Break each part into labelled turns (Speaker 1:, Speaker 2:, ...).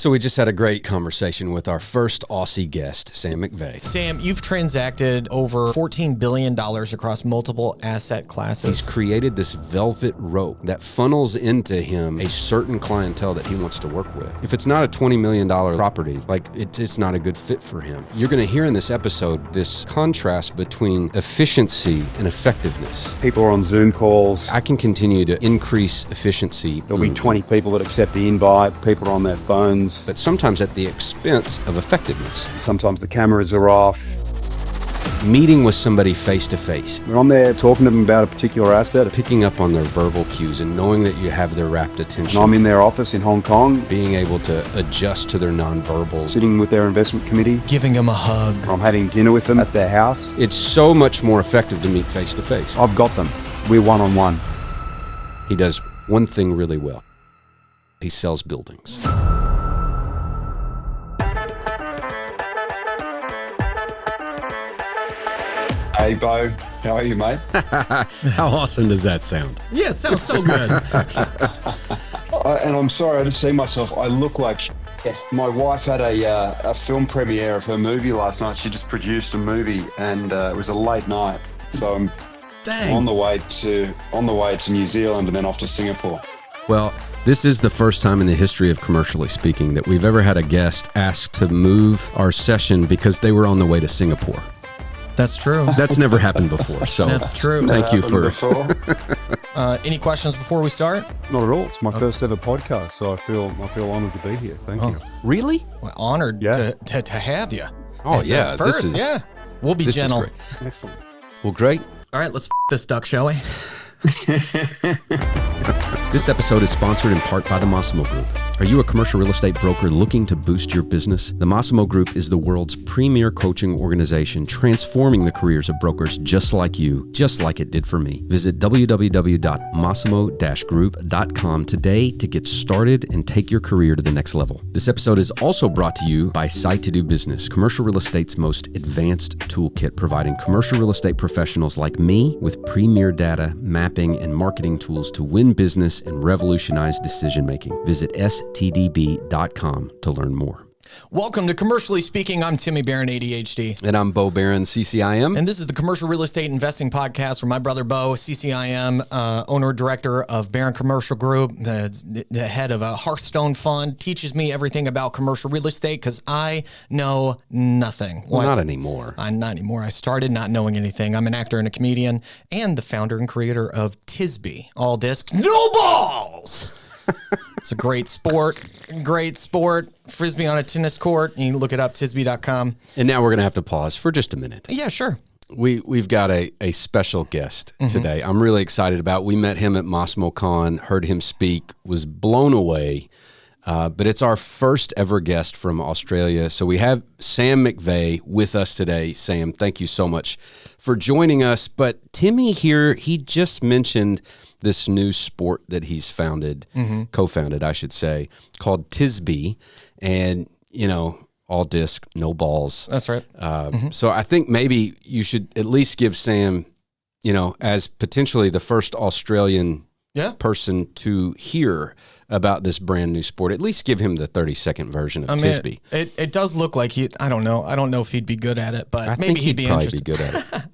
Speaker 1: So we just had a great conversation with our first Aussie guest, Sam McVay.
Speaker 2: Sam, you've transacted over $14 billion across multiple asset classes.
Speaker 1: He's created this velvet rope that funnels into him a certain clientele that he wants to work with. If it's not a $20 million property, it's not a good fit for him. You're going to hear in this episode this contrast between efficiency and effectiveness.
Speaker 3: People are on Zoom calls.
Speaker 1: I can continue to increase efficiency.
Speaker 3: There'll be 20 people that accept the invite. People are on their phones.
Speaker 1: But sometimes at the expense of effectiveness.
Speaker 3: Sometimes the cameras are off.
Speaker 1: Meeting with somebody face to face.
Speaker 3: We're on there talking to them about a particular asset.
Speaker 1: Picking up on their verbal cues and knowing that you have their rapt attention.
Speaker 3: And I'm in their office in Hong Kong.
Speaker 1: Being able to adjust to their nonverbals.
Speaker 3: Sitting with their investment committee.
Speaker 2: Giving them a hug.
Speaker 3: I'm having dinner with them at their house.
Speaker 1: It's so much more effective to meet face to face.
Speaker 3: I've got them. We're one-on-one.
Speaker 1: He does one thing really well. He sells buildings.
Speaker 3: Hey, Bo. How are you, mate?
Speaker 1: How awesome does that sound?
Speaker 2: Yeah, sounds so good.
Speaker 3: And I'm sorry, I just see myself. I look like shit. My wife had a film premiere of her movie last night. She just produced a movie, and it was a late night. So I'm on the way to New Zealand and then off to Singapore.
Speaker 1: Well, this is the first time in the history of Commercially Speaking that we've ever had a guest ask to move our session because they were on the way to Singapore.
Speaker 2: That's true.
Speaker 1: That's never happened before. So
Speaker 2: that's true.
Speaker 1: Thank you for.
Speaker 2: Any questions before we start?
Speaker 3: Not at all. It's my first ever podcast, so I feel honored to be here. Thank you.
Speaker 1: Really?
Speaker 2: Well, honored to have you.
Speaker 1: Oh,
Speaker 2: As
Speaker 1: yeah.
Speaker 2: First,
Speaker 1: This is,
Speaker 2: yeah. We'll be gentle.
Speaker 3: Excellent.
Speaker 1: Well, great.
Speaker 2: All right, let's this duck, shall we?
Speaker 1: This episode is sponsored in part by the Massimo Group. Are you a commercial real estate broker looking to boost your business? The Massimo Group is the world's premier coaching organization, transforming the careers of brokers just like you, just like it did for me. Visit www.massimo-group.com today to get started and take your career to the next level. This episode is also brought to you by Site to Do Business, commercial real estate's most advanced toolkit, providing commercial real estate professionals like me with premier data, mapping, and marketing tools to win business and revolutionize decision-making. Visit stdb.com to learn more.
Speaker 2: Welcome to Commercially Speaking. I'm Timmy Barron, ADHD.
Speaker 1: And I'm Bo Barron, CCIM.
Speaker 2: And this is the Commercial Real Estate Investing Podcast where my brother Bo, CCIM, owner-director of Barron Commercial Group, the head of a Hearthstone fund, teaches me everything about commercial real estate because I know nothing.
Speaker 1: Well, not anymore.
Speaker 2: Not anymore. I started not knowing anything. I'm an actor and a comedian and the founder and creator of Tisby, all disc, no balls. It's a great sport. Frisbee on a tennis court. You can look it up, tisby.com.
Speaker 1: And now we're going to have to pause for just a minute.
Speaker 2: Yeah, sure.
Speaker 1: We've got a special guest today. I'm really excited about. We met him at MassimoCon, heard him speak, was blown away. But it's our first ever guest from Australia. So we have Sam McVay with us today. Sam, thank you so much for joining us. But Timmy here, he just mentioned this new sport that he's co-founded, I should say, called Tisby. And, all disc, no balls.
Speaker 2: That's right.
Speaker 1: So I think maybe you should at least give Sam, as potentially the first Australian person to hear about this brand new sport, at least give him the 30-second version of Tisby.
Speaker 2: It does look like I don't know if he'd be good at it, but
Speaker 1: maybe
Speaker 2: he'd be
Speaker 1: probably
Speaker 2: interested.
Speaker 1: Be good at it.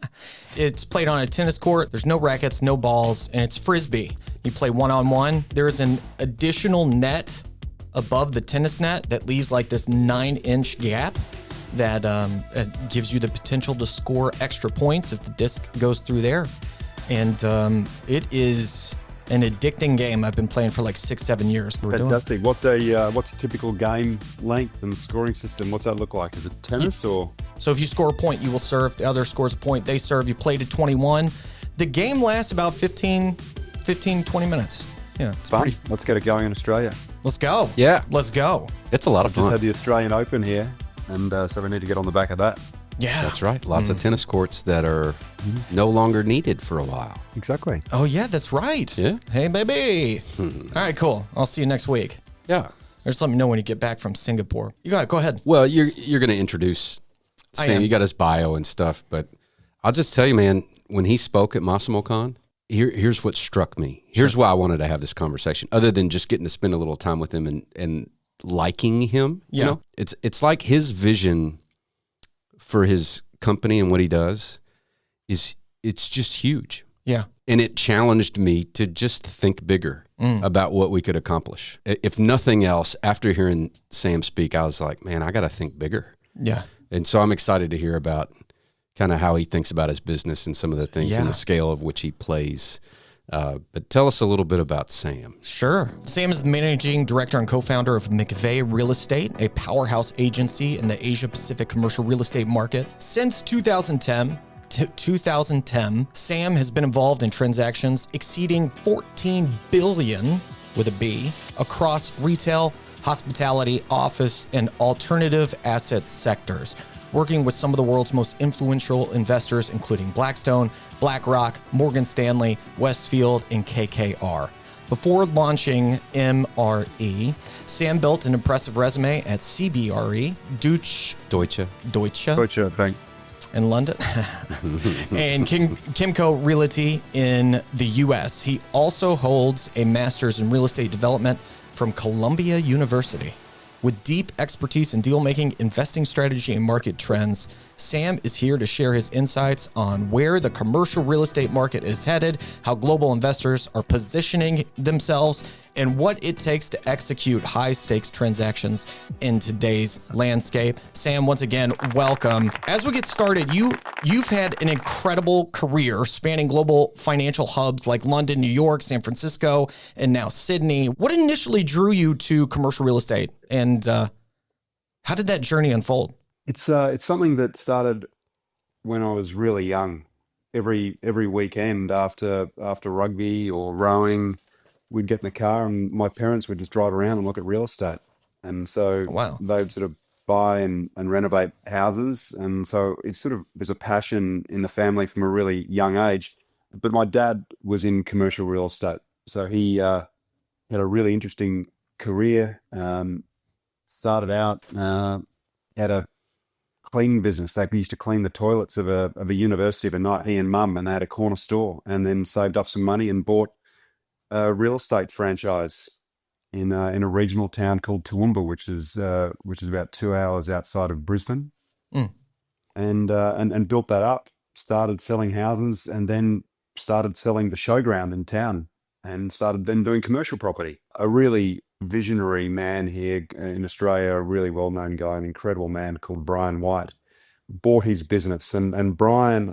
Speaker 2: It's played on a tennis court. There's no rackets, no balls, and it's Frisbee. You play one-on-one. There's an additional net above the tennis net that leaves like this 9-inch gap that gives you the potential to score extra points if the disc goes through there. And it is an addicting game. I've been playing for like 6-7 years.
Speaker 3: Fantastic. What's a typical game length and scoring system? What's that look like? Is it tennis or?
Speaker 2: So if you score a point, you will serve. The other scores a point, they serve. You play to 21. The game lasts about 15, 20 minutes. Yeah, it's
Speaker 3: fun. Let's get it going in Australia.
Speaker 2: Let's go.
Speaker 1: Yeah.
Speaker 2: Let's go.
Speaker 1: It's a lot of fun.
Speaker 3: Just had the Australian Open here, and so we need to get on the back of that.
Speaker 2: Yeah.
Speaker 1: That's right. Lots of tennis courts that are no longer needed for a while.
Speaker 3: Exactly.
Speaker 2: Oh, yeah, that's right.
Speaker 1: Yeah.
Speaker 2: Hey, baby. All right, cool. I'll see you next week.
Speaker 1: Yeah.
Speaker 2: Just let me know when you get back from Singapore. You got it. Go ahead.
Speaker 1: Well, you're going to introduce Sam. You got his bio and stuff, but I'll just tell you, man, when he spoke at MassimoCon, here's what struck me. Here's why I wanted to have this conversation, other than just getting to spend a little time with him and liking him.
Speaker 2: Yeah.
Speaker 1: You know, it's like his vision for his company and what he does it's just huge.
Speaker 2: Yeah.
Speaker 1: And it challenged me to just think bigger about what we could accomplish. If nothing else, after hearing Sam speak, I was like, man, I got to think bigger.
Speaker 2: Yeah.
Speaker 1: And so I'm excited to hear about kind of how he thinks about his business and some of the things and the scale of which he plays. But tell us a little bit about Sam.
Speaker 2: Sure. Sam is the managing director and co-founder of McVay Real Estate, a powerhouse agency in the Asia Pacific commercial real estate market. Since 2010, Sam has been involved in transactions exceeding $14 billion with a B across retail, hospitality, office, and alternative asset sectors, working with some of the world's most influential investors, including Blackstone, BlackRock, Morgan Stanley, Westfield, and KKR. Before launching MRE, Sam built an impressive resume at CBRE, Deutsche
Speaker 3: Bank.
Speaker 2: in London, and Kimco Realty in the U.S. He also holds a master's in real estate development from Columbia University. With deep expertise in deal-making, investing strategy, and market trends, Sam is here to share his insights on where the commercial real estate market is headed, how global investors are positioning themselves, and what it takes to execute high-stakes transactions in today's landscape. Sam, once again, welcome. As we get started, you've had an incredible career spanning global financial hubs like London, New York, San Francisco, and now Sydney. What initially drew you to commercial real estate, and how did that journey unfold?
Speaker 3: It's something that started when I was really young. Every weekend after rugby or rowing, we'd get in the car and my parents would just drive around and look at real estate. And so
Speaker 2: Wow.
Speaker 3: they'd sort of buy and renovate houses. And so it sort of was a passion in the family from a really young age. But my dad was in commercial real estate. So he had a really interesting career. Started out, had a cleaning business. They used to clean the toilets of a university of a night, he and mum, and they had a corner store, and then saved up some money and bought a real estate franchise in a regional town called Toowoomba, which is about 2 hours outside of Brisbane, and built that up. Started selling houses, and then started selling the showground in town, and started then doing commercial property. A really visionary man here in Australia, a really well-known guy, an incredible man called Brian White, bought his business. And Brian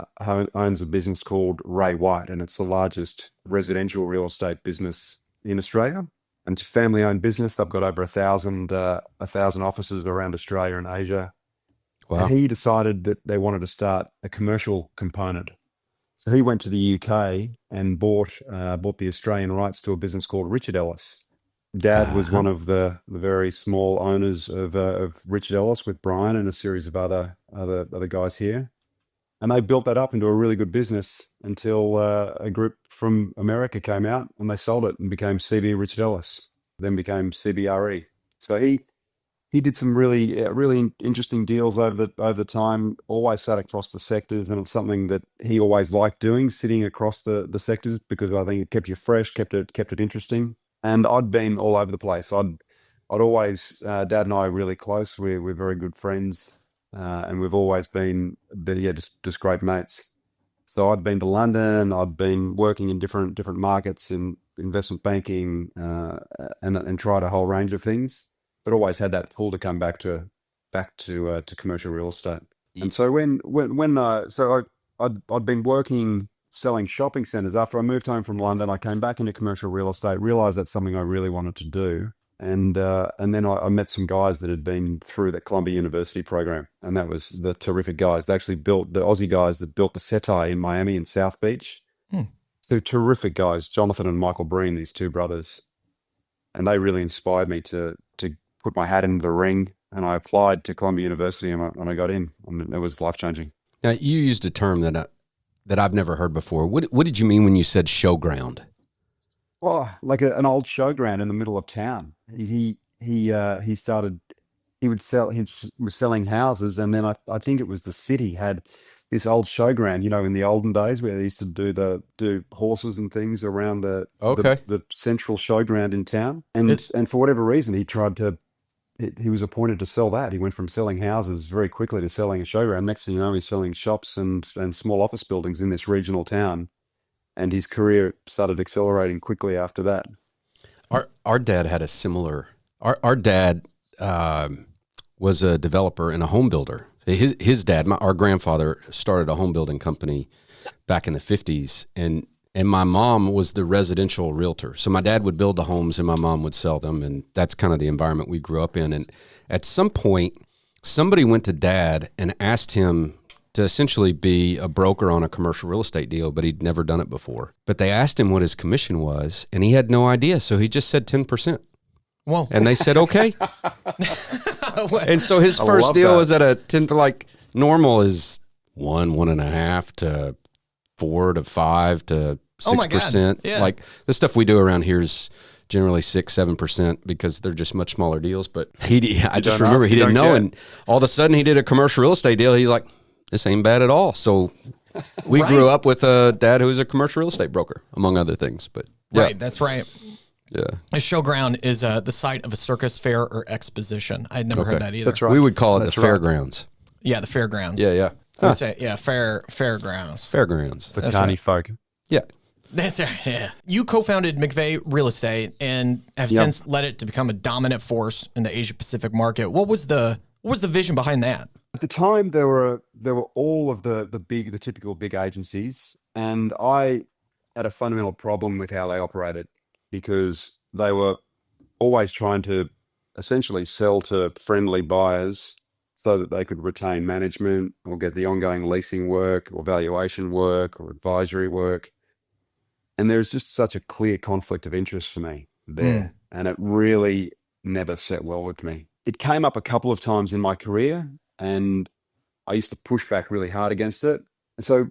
Speaker 3: owns a business called Ray White, and it's the largest residential real estate business in Australia. And it's a family-owned business. They've got over 1,000 offices around Australia and Asia.
Speaker 1: Wow.
Speaker 3: And he decided that they wanted to start a commercial component. So he went to the UK and bought the Australian rights to a business called Richard Ellis. Dad was one of the very small owners of Richard Ellis with Brian and a series of other guys here. And they built that up into a really good business until a group from America came out and they sold it and became CB Richard Ellis, then became CBRE. So he did some really interesting deals over the time, always sat across the sectors, and it's something that he always liked doing, sitting across the sectors, because I think it kept you fresh, kept it interesting. And I'd been all over the place. I'd always, Dad and I are really close. We're very good friends, and we've always been just great mates. So I'd been to London. I'd been working in different markets in investment banking, and tried a whole range of things, but always had that pull to come back to commercial real estate. And so I'd been working selling shopping centers. After I moved home from London, I came back into commercial real estate, realized that's something I really wanted to do. And then I met some guys that had been through the Columbia University program, and that was the terrific guys. They actually built the Aussie guys that built the Setai in Miami and South Beach. So terrific guys, Jonathan and Michael Breen, these two brothers. And they really inspired me to put my hat into the ring, and I applied to Columbia University and I got in, and it was life-changing.
Speaker 1: Now, you used a term that I've never heard before. What did you mean when you said showground?
Speaker 3: Well, like an old showground in the middle of town. He was selling houses, and then I think it was the city had this old showground, in the olden days where they used to do horses and things around the central showground in town. And for whatever reason, he tried to he was appointed to sell that. He went from selling houses very quickly to selling a showground. Next thing you know, he's selling shops and small office buildings in this regional town. And his career started accelerating quickly after that.
Speaker 1: Our dad had a similar. Our dad was a developer and a home builder. His dad, our grandfather, started a home building company back in the 50s, and my mom was the residential realtor. So my dad would build the homes and my mom would sell them, and that's kind of the environment we grew up in. And at some point, somebody went to Dad and asked him to essentially be a broker on a commercial real estate deal, but he'd never done it before. But they asked him what his commission was, and he had no idea, so he just said 10%.
Speaker 2: Well,
Speaker 1: and they said, okay. And so his first deal was at a 10, like normal is 1.5 to 4 to 5 to 6%.
Speaker 2: Yeah.
Speaker 1: Like the stuff we do around here is generally 6-7% because they're just much smaller deals. But I just remember he didn't know, and all of a sudden he did a commercial real estate deal. He's like, this ain't bad at all. So we grew up with a dad who was a commercial real estate broker, among other things. But yeah.
Speaker 2: Right, that's right.
Speaker 1: Yeah.
Speaker 2: A showground is the site of a circus, fair, or exposition. I'd never heard that either.
Speaker 3: That's right.
Speaker 1: We would call it the fairgrounds.
Speaker 2: Yeah, the fairgrounds.
Speaker 1: Yeah.
Speaker 2: We say, fairgrounds.
Speaker 1: Fairgrounds.
Speaker 3: The carny folk.
Speaker 1: Yeah.
Speaker 2: That's right. Yeah. You co-founded McVay Real Estate and have since led it to become a dominant force in the Asia Pacific market. What was the vision behind that?
Speaker 3: At the time, there were all of the typical big agencies, and I had a fundamental problem with how they operated because they were always trying to essentially sell to friendly buyers so that they could retain management or get the ongoing leasing work or valuation work or advisory work. And there's just such a clear conflict of interest for me there. And it really never set well with me. It came up a couple of times in my career, and I used to push back really hard against it. And so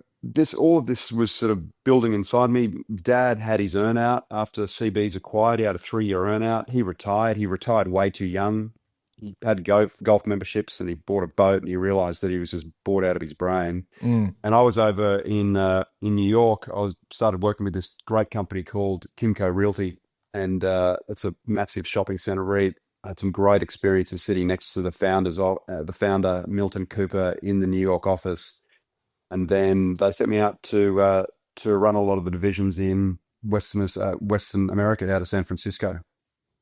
Speaker 3: all of this was sort of building inside me. Dad had his earnout after CB's acquired. He had a 3-year earnout. He retired way too young. He had golf memberships, and he bought a boat, and he realized that he was just bored out of his brain. And I was over in New York. Started working with this great company called Kimco Realty, and it's a massive shopping center REIT. I had some great experiences sitting next to the founder, Milton Cooper, in the New York office. And then they set me out to run a lot of the divisions in Western America out of San Francisco.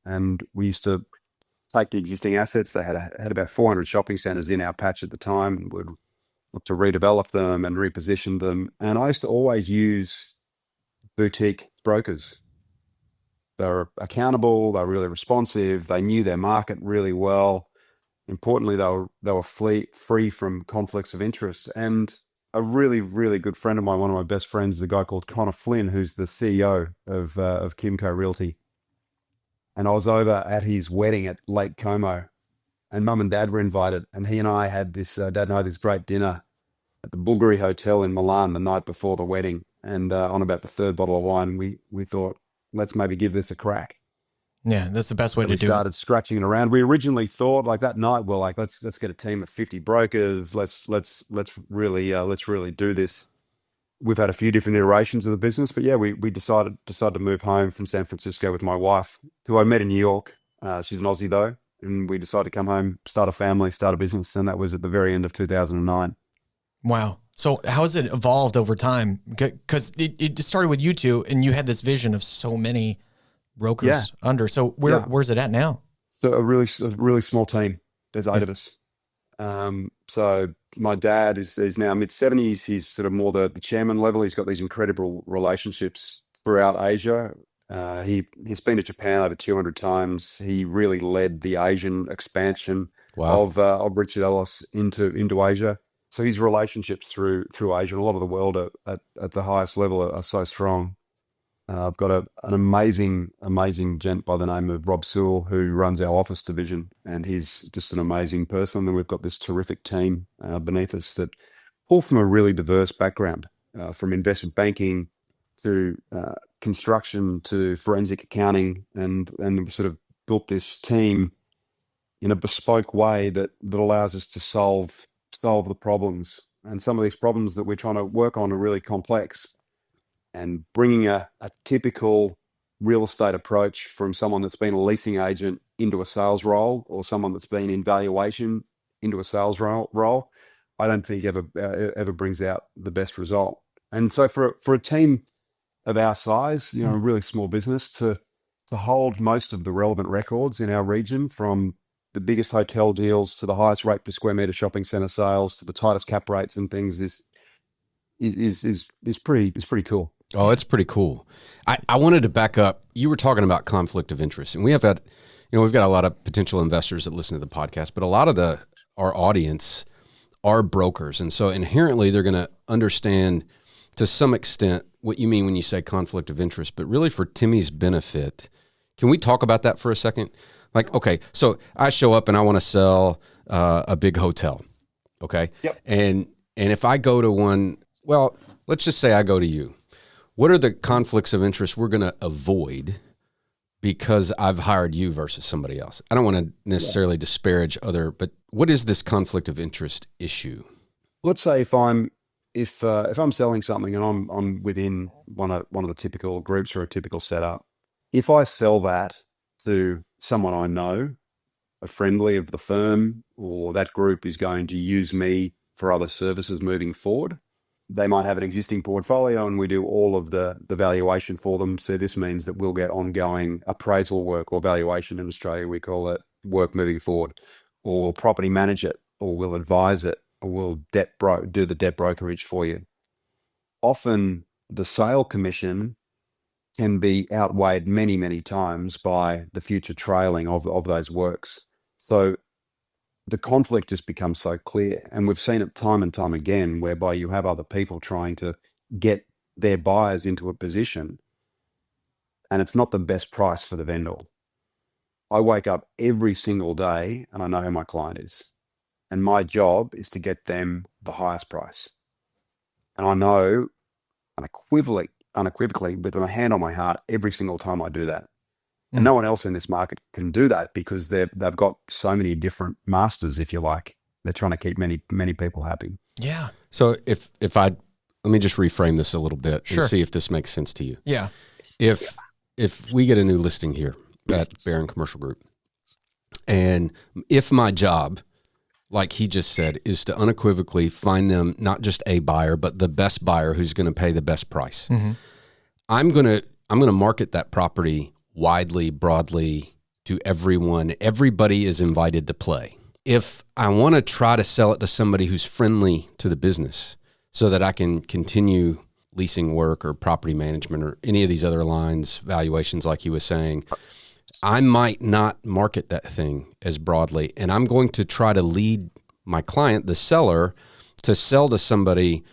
Speaker 3: And we used to take the existing assets. They had about 400 shopping centers in our patch at the time, and would look to redevelop them and reposition them. And I used to always use boutique brokers. They were accountable. They were really responsive. They knew their market really well. Importantly, they were free from conflicts of interest. And a really, really good friend of mine, one of my best friends, is a guy called Connor Flynn, who's the CEO of Kimco Realty. And I was over at his wedding at Lake Como, and Mum and Dad were invited. And he and I had this, Dad and I had this great dinner at the Bulgari Hotel in Milan the night before the wedding. And on about the third bottle of wine, we thought, let's maybe give this a crack.
Speaker 2: Yeah, that's the best way to do it.
Speaker 3: We started scratching it around. We originally thought, like that night, well, like let's get a team of 50 brokers. Let's really do this. We've had a few different iterations of the business, but yeah, we decided to move home from San Francisco with my wife, who I met in New York. She's an Aussie though, and we decided to come home, start a family, start a business, and that was at the very end of 2009.
Speaker 2: Wow. So how has it evolved over time? Because it started with you two, and you had this vision of so many brokers under. So where's it at now?
Speaker 3: So a really small team. There's 8 of us. So my dad is now mid-70s. He's sort of more the chairman level. He's got these incredible relationships throughout Asia. He's been to Japan over 200 times. He really led the Asian expansion of Richard Ellis into Asia. So his relationships through Asia and a lot of the world at the highest level are so strong. I've got an amazing gent by the name of Rob Sewell, who runs our office division, and he's just an amazing person. And we've got this terrific team beneath us that pull from a really diverse background, from investment banking to construction to forensic accounting, and we sort of built this team in a bespoke way that allows us to solve the problems. And some of these problems that we're trying to work on are really complex. And bringing a typical real estate approach from someone that's been a leasing agent into a sales role, or someone that's been in valuation into a sales role, I don't think ever brings out the best result. And so for a team of our size, a really small business, to hold most of the relevant records in our region, from the biggest hotel deals to the highest rate per square meter shopping center sales to the tightest cap rates and things, is pretty cool.
Speaker 1: Oh, it's pretty cool. I wanted to back up. You were talking about conflict of interest, and we've got a lot of potential investors that listen to the podcast, but a lot of our audience are brokers. And so inherently they're going to understand to some extent what you mean when you say conflict of interest, but really for Timmy's benefit, can we talk about that for a second? Like, okay, so I show up and I want to sell a big hotel. Okay.
Speaker 3: Yep.
Speaker 1: And if I go to one, well, let's just say I go to you. What are the conflicts of interest we're going to avoid because I've hired you versus somebody else? I don't want to necessarily disparage but what is this conflict of interest issue?
Speaker 3: Let's say if I'm selling something and I'm within one of the typical groups or a typical setup, if I sell that to someone I know, a friendly of the firm, or that group is going to use me for other services moving forward, they might have an existing portfolio and we do all of the valuation for them. So this means that we'll get ongoing appraisal work, or valuation in Australia, we call it, work moving forward, or we'll property manage it, or we'll advise it, or we'll do the debt brokerage for you. Often the sale commission can be outweighed many, many times by the future trailing of those works. So the conflict just becomes so clear. And we've seen it time and time again, whereby you have other people trying to get their buyers into a position, and it's not the best price for the vendor. I wake up every single day and I know who my client is. And my job is to get them the highest price. And I know unequivocally, with my hand on my heart, every single time I do that. And no one else in this market can do that, because they've got so many different masters, if you like. They're trying to keep many people happy.
Speaker 2: Yeah.
Speaker 1: So if let me just reframe this a little bit
Speaker 2: Sure.
Speaker 1: and see if this makes sense to you.
Speaker 2: Yeah.
Speaker 1: If we get a new listing here at Barron Commercial Group, and if my job, like he just said, is to unequivocally find them not just a buyer, but the best buyer who's going to pay the best price, I'm going to market that property widely, broadly, to everyone. Everybody is invited to play. If I want to try to sell it to somebody who's friendly to the business so that I can continue leasing work or property management or any of these other lines, valuations, like he was saying, I might not market that thing as broadly. And I'm going to try to lead my client, the seller, to sell to somebody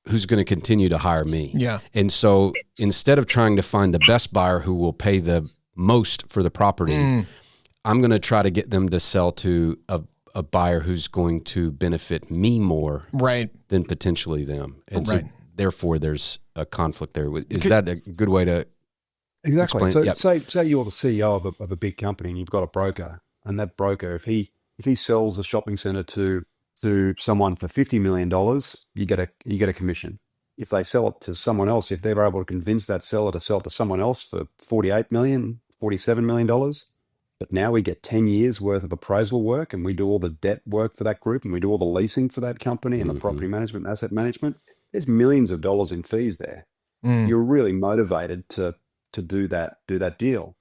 Speaker 1: who's going to continue to hire me.
Speaker 2: Yeah.
Speaker 1: And so instead of trying to find the best buyer who will pay the most for the property, I'm going to try to get them to sell to a buyer who's going to benefit me more than potentially them. And so therefore there's a conflict there. Is that a good way to
Speaker 3: Exactly.
Speaker 1: explain?
Speaker 3: So say you're the CEO of a big company and you've got a broker, and that broker, if he sells a shopping center to someone for $50 million, you get a commission. If they sell it to someone else, if they're able to convince that seller to sell it to someone else for $48 million, $47 million, but now we get 10 years worth of appraisal work, and we do all the debt work for that group, and we do all the leasing for that company and the property management, asset management. There's millions of dollars in fees there. You're really motivated to do that deal.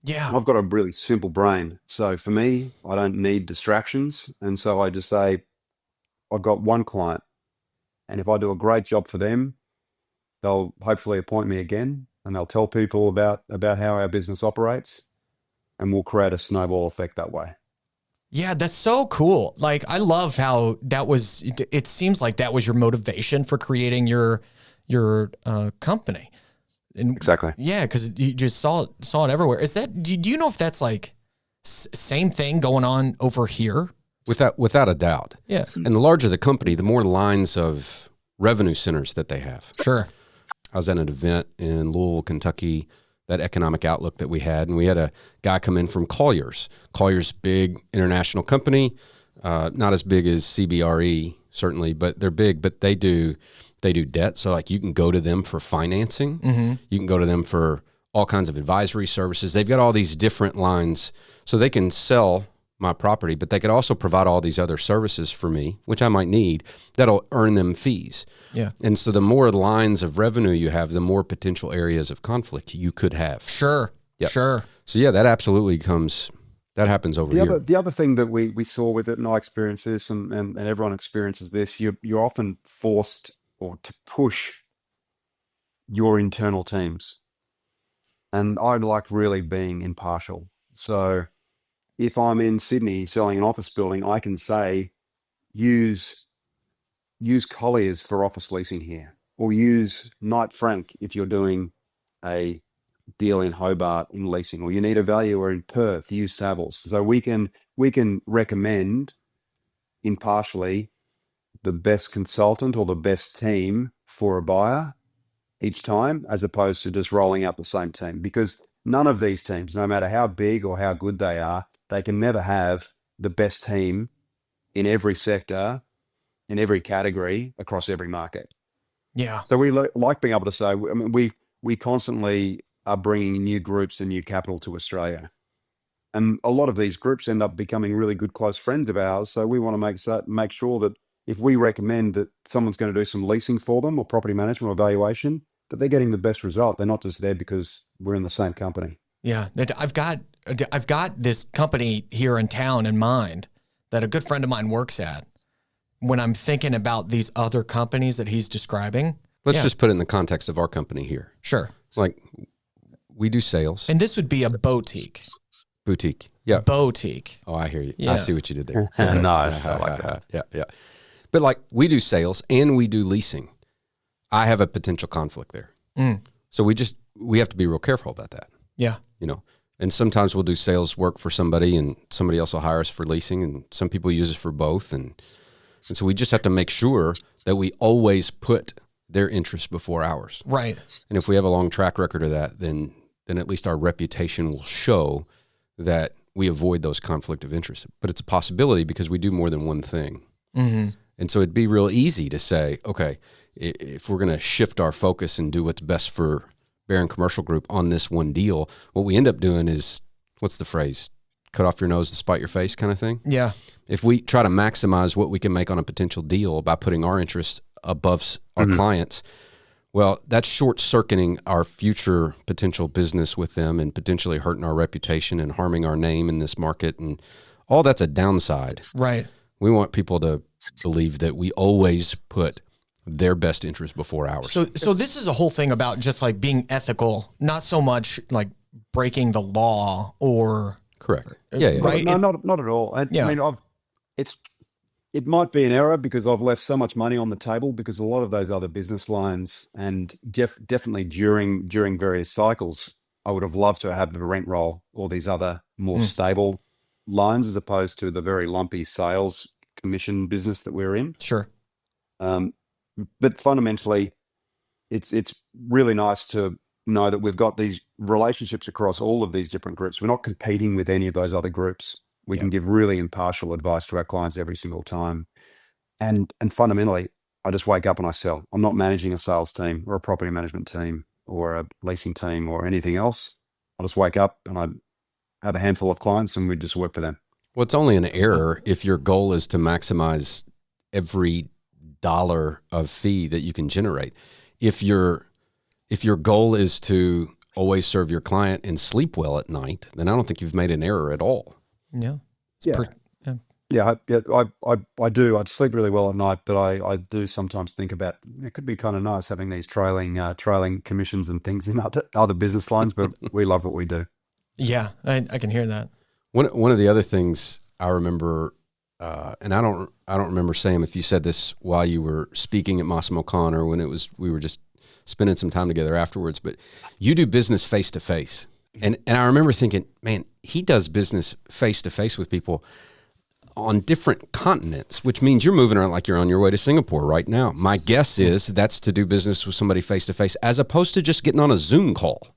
Speaker 2: Yeah.
Speaker 3: I've got a really simple brain. So for me, I don't need distractions. And so I just say, I've got one client, and if I do a great job for them, they'll hopefully appoint me again, and they'll tell people about how our business operates, and we'll create a snowball effect that way.
Speaker 2: Yeah, that's so cool. Like, I love how it seems like that was your motivation for creating your company. And
Speaker 3: Exactly.
Speaker 2: yeah, because you just saw it everywhere. Is that, do you know if that's like same thing going on over here?
Speaker 1: Without a doubt.
Speaker 2: Yes.
Speaker 1: And the larger the company, the more lines of revenue centers that they have.
Speaker 2: Sure.
Speaker 1: I was at an event in Louisville, Kentucky, that economic outlook that we had, and we had a guy come in from Colliers. Colliers, big international company, not as big as CBRE, certainly, but they're big, but they do debt. So like you can go to them for financing. You can go to them for all kinds of advisory services. They've got all these different lines, so they can sell my property, but they could also provide all these other services for me, which I might need, that'll earn them fees.
Speaker 2: Yeah.
Speaker 1: And so the more lines of revenue you have, the more potential areas of conflict you could have.
Speaker 2: Sure.
Speaker 1: Yep.
Speaker 2: Sure.
Speaker 1: So yeah, that absolutely that happens over here.
Speaker 3: The other thing that we saw with it, and I experienced this, and everyone experiences this, you're often forced or to push your internal teams. And I like really being impartial. So if I'm in Sydney selling an office building, I can say, use Colliers for office leasing here, or use Knight Frank if you're doing a deal in Hobart in leasing, or you need a valuer in Perth, use Savills. So we can recommend impartially the best consultant or the best team for a buyer each time, as opposed to just rolling out the same team, because none of these teams, no matter how big or how good they are, they can never have the best team in every sector, in every category, across every market.
Speaker 2: Yeah.
Speaker 3: So we like being able to say, I mean, we constantly are bringing new groups and new capital to Australia. And a lot of these groups end up becoming really good close friends of ours. So we want to make sure that if we recommend that someone's going to do some leasing for them, or property management or valuation, that they're getting the best result. They're not just there because we're in the same company.
Speaker 2: Yeah. I've got this company here in town in mind that a good friend of mine works at. When I'm thinking about these other companies that he's describing.
Speaker 1: Let's just put it in the context of our company here.
Speaker 2: Sure.
Speaker 1: It's like we do sales.
Speaker 2: And this would be a boutique.
Speaker 1: Boutique. Yeah.
Speaker 2: Boutique.
Speaker 1: Oh, I hear you.
Speaker 2: Yeah.
Speaker 1: I see what you did there.
Speaker 3: Nice. I like that.
Speaker 1: Yeah. But like we do sales and we do leasing. I have a potential conflict there. So we have to be real careful about that.
Speaker 2: Yeah.
Speaker 1: You know, and sometimes we'll do sales work for somebody and somebody else will hire us for leasing, and some people use us for both. And so we just have to make sure that we always put their interests before ours.
Speaker 2: Right.
Speaker 1: And if we have a long track record of that, then at least our reputation will show that we avoid those conflict of interest. But it's a possibility because we do more than one thing.
Speaker 2: Mm-hmm.
Speaker 1: And so it'd be real easy to say, okay, if we're going to shift our focus and do what's best for Barron Commercial Group on this one deal, what we end up doing is, what's the phrase? Cut off your nose to spite your face kind of thing.
Speaker 2: Yeah.
Speaker 1: If we try to maximize what we can make on a potential deal by putting our interests above our clients, well, that's short-circuiting our future potential business with them and potentially hurting our reputation and harming our name in this market. And all that's a downside.
Speaker 2: Right.
Speaker 1: We want people to believe that we always put their best interest before ours.
Speaker 2: So this is a whole thing about just like being ethical, not so much like breaking the law or...
Speaker 1: Correct. Yeah.
Speaker 2: Right.
Speaker 3: No, not at all. I mean, it might be an error because I've left so much money on the table because a lot of those other business lines, and definitely during various cycles, I would have loved to have the rent roll or these other more stable lines as opposed to the very lumpy sales commission business that we're in.
Speaker 2: Sure.
Speaker 3: But fundamentally, it's really nice to know that we've got these relationships across all of these different groups. We're not competing with any of those other groups. We can give really impartial advice to our clients every single time. And fundamentally, I just wake up and I sell. I'm not managing a sales team or a property management team or a leasing team or anything else. I just wake up and I have a handful of clients and we just work for them.
Speaker 1: Well, it's only an error if your goal is to maximize every dollar of fee that you can generate. If your goal is to always serve your client and sleep well at night, then I don't think you've made an error at all.
Speaker 2: Yeah.
Speaker 3: I do. I sleep really well at night, but I do sometimes think about it could be kind of nice having these trailing commissions and things in other business lines, but we love what we do.
Speaker 2: Yeah, I can hear that.
Speaker 1: One of the other things I remember, and I don't remember, Sam, if you said this while you were speaking at Massimo Con or when we were just spending some time together afterwards, but you do business face to face. And I remember thinking, man, he does business face to face with people on different continents, which means you're moving around like you're on your way to Singapore right now. My guess is that's to do business with somebody face to face as opposed to just getting on a Zoom call.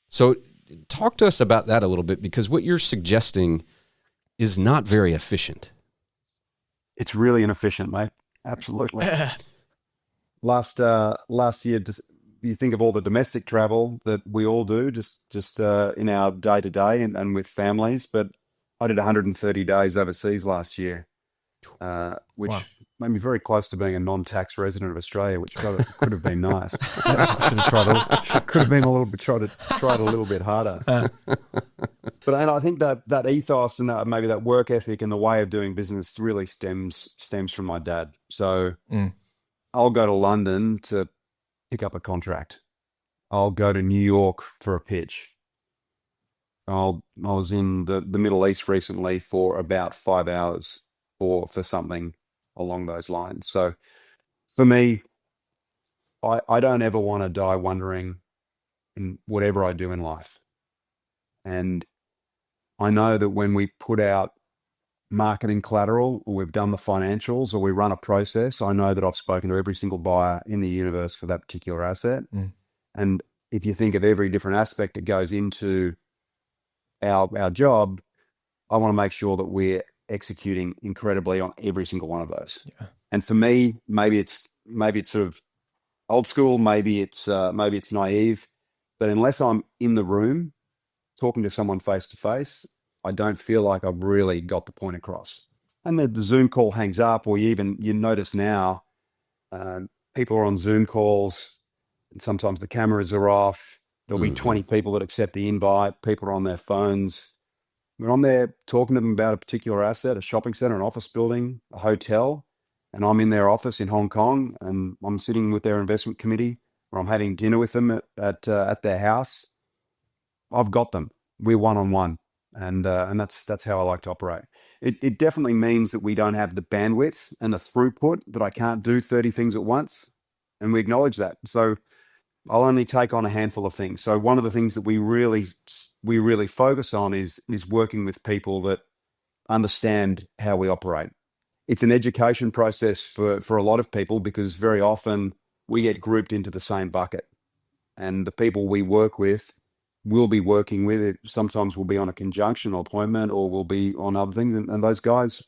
Speaker 1: So talk to us about that a little bit, because what you're suggesting is not very efficient.
Speaker 3: It's really inefficient, mate. Absolutely. Last year, you think of all the domestic travel that we all do, just in our day to day and with families. But I did 130 days overseas last year, which made me very close to being a non-tax resident of Australia, which could have been nice. Could have been a little bit tried a little bit harder. But and I think that ethos and maybe that work ethic and the way of doing business really stems from my dad. So I'll go to London to pick up a contract. I'll go to New York for a pitch. I was in the Middle East recently for about 5 hours for something along those lines. So for me, I don't ever want to die wondering in whatever I do in life. And I know that when we put out marketing collateral, or we've done the financials, or we run a process, I know that I've spoken to every single buyer in the universe for that particular asset. And if you think of every different aspect that goes into our job, I want to make sure that we're executing incredibly on every single one of those. Yeah. And for me, maybe it's sort of old school, maybe it's naive, but unless I'm in the room talking to someone face to face, I don't feel like I've really got the point across. And the Zoom call hangs up, or you notice now, people are on Zoom calls, and sometimes the cameras are off. There'll be 20 people that accept the invite. People are on their phones. When I'm there talking to them about a particular asset, a shopping center, an office building, a hotel, and I'm in their office in Hong Kong, and I'm sitting with their investment committee, or I'm having dinner with them at their house, I've got them. We're one-on-one. And that's how I like to operate. It definitely means that we don't have the bandwidth and the throughput, that I can't do 30 things at once. And we acknowledge that. So I'll only take on a handful of things. So one of the things that we really focus on is working with people that understand how we operate. It's an education process for a lot of people, because very often we get grouped into the same bucket. And the people we work with, we'll be working with it. Sometimes we'll be on a conjunction appointment, or we'll be on other things. And those guys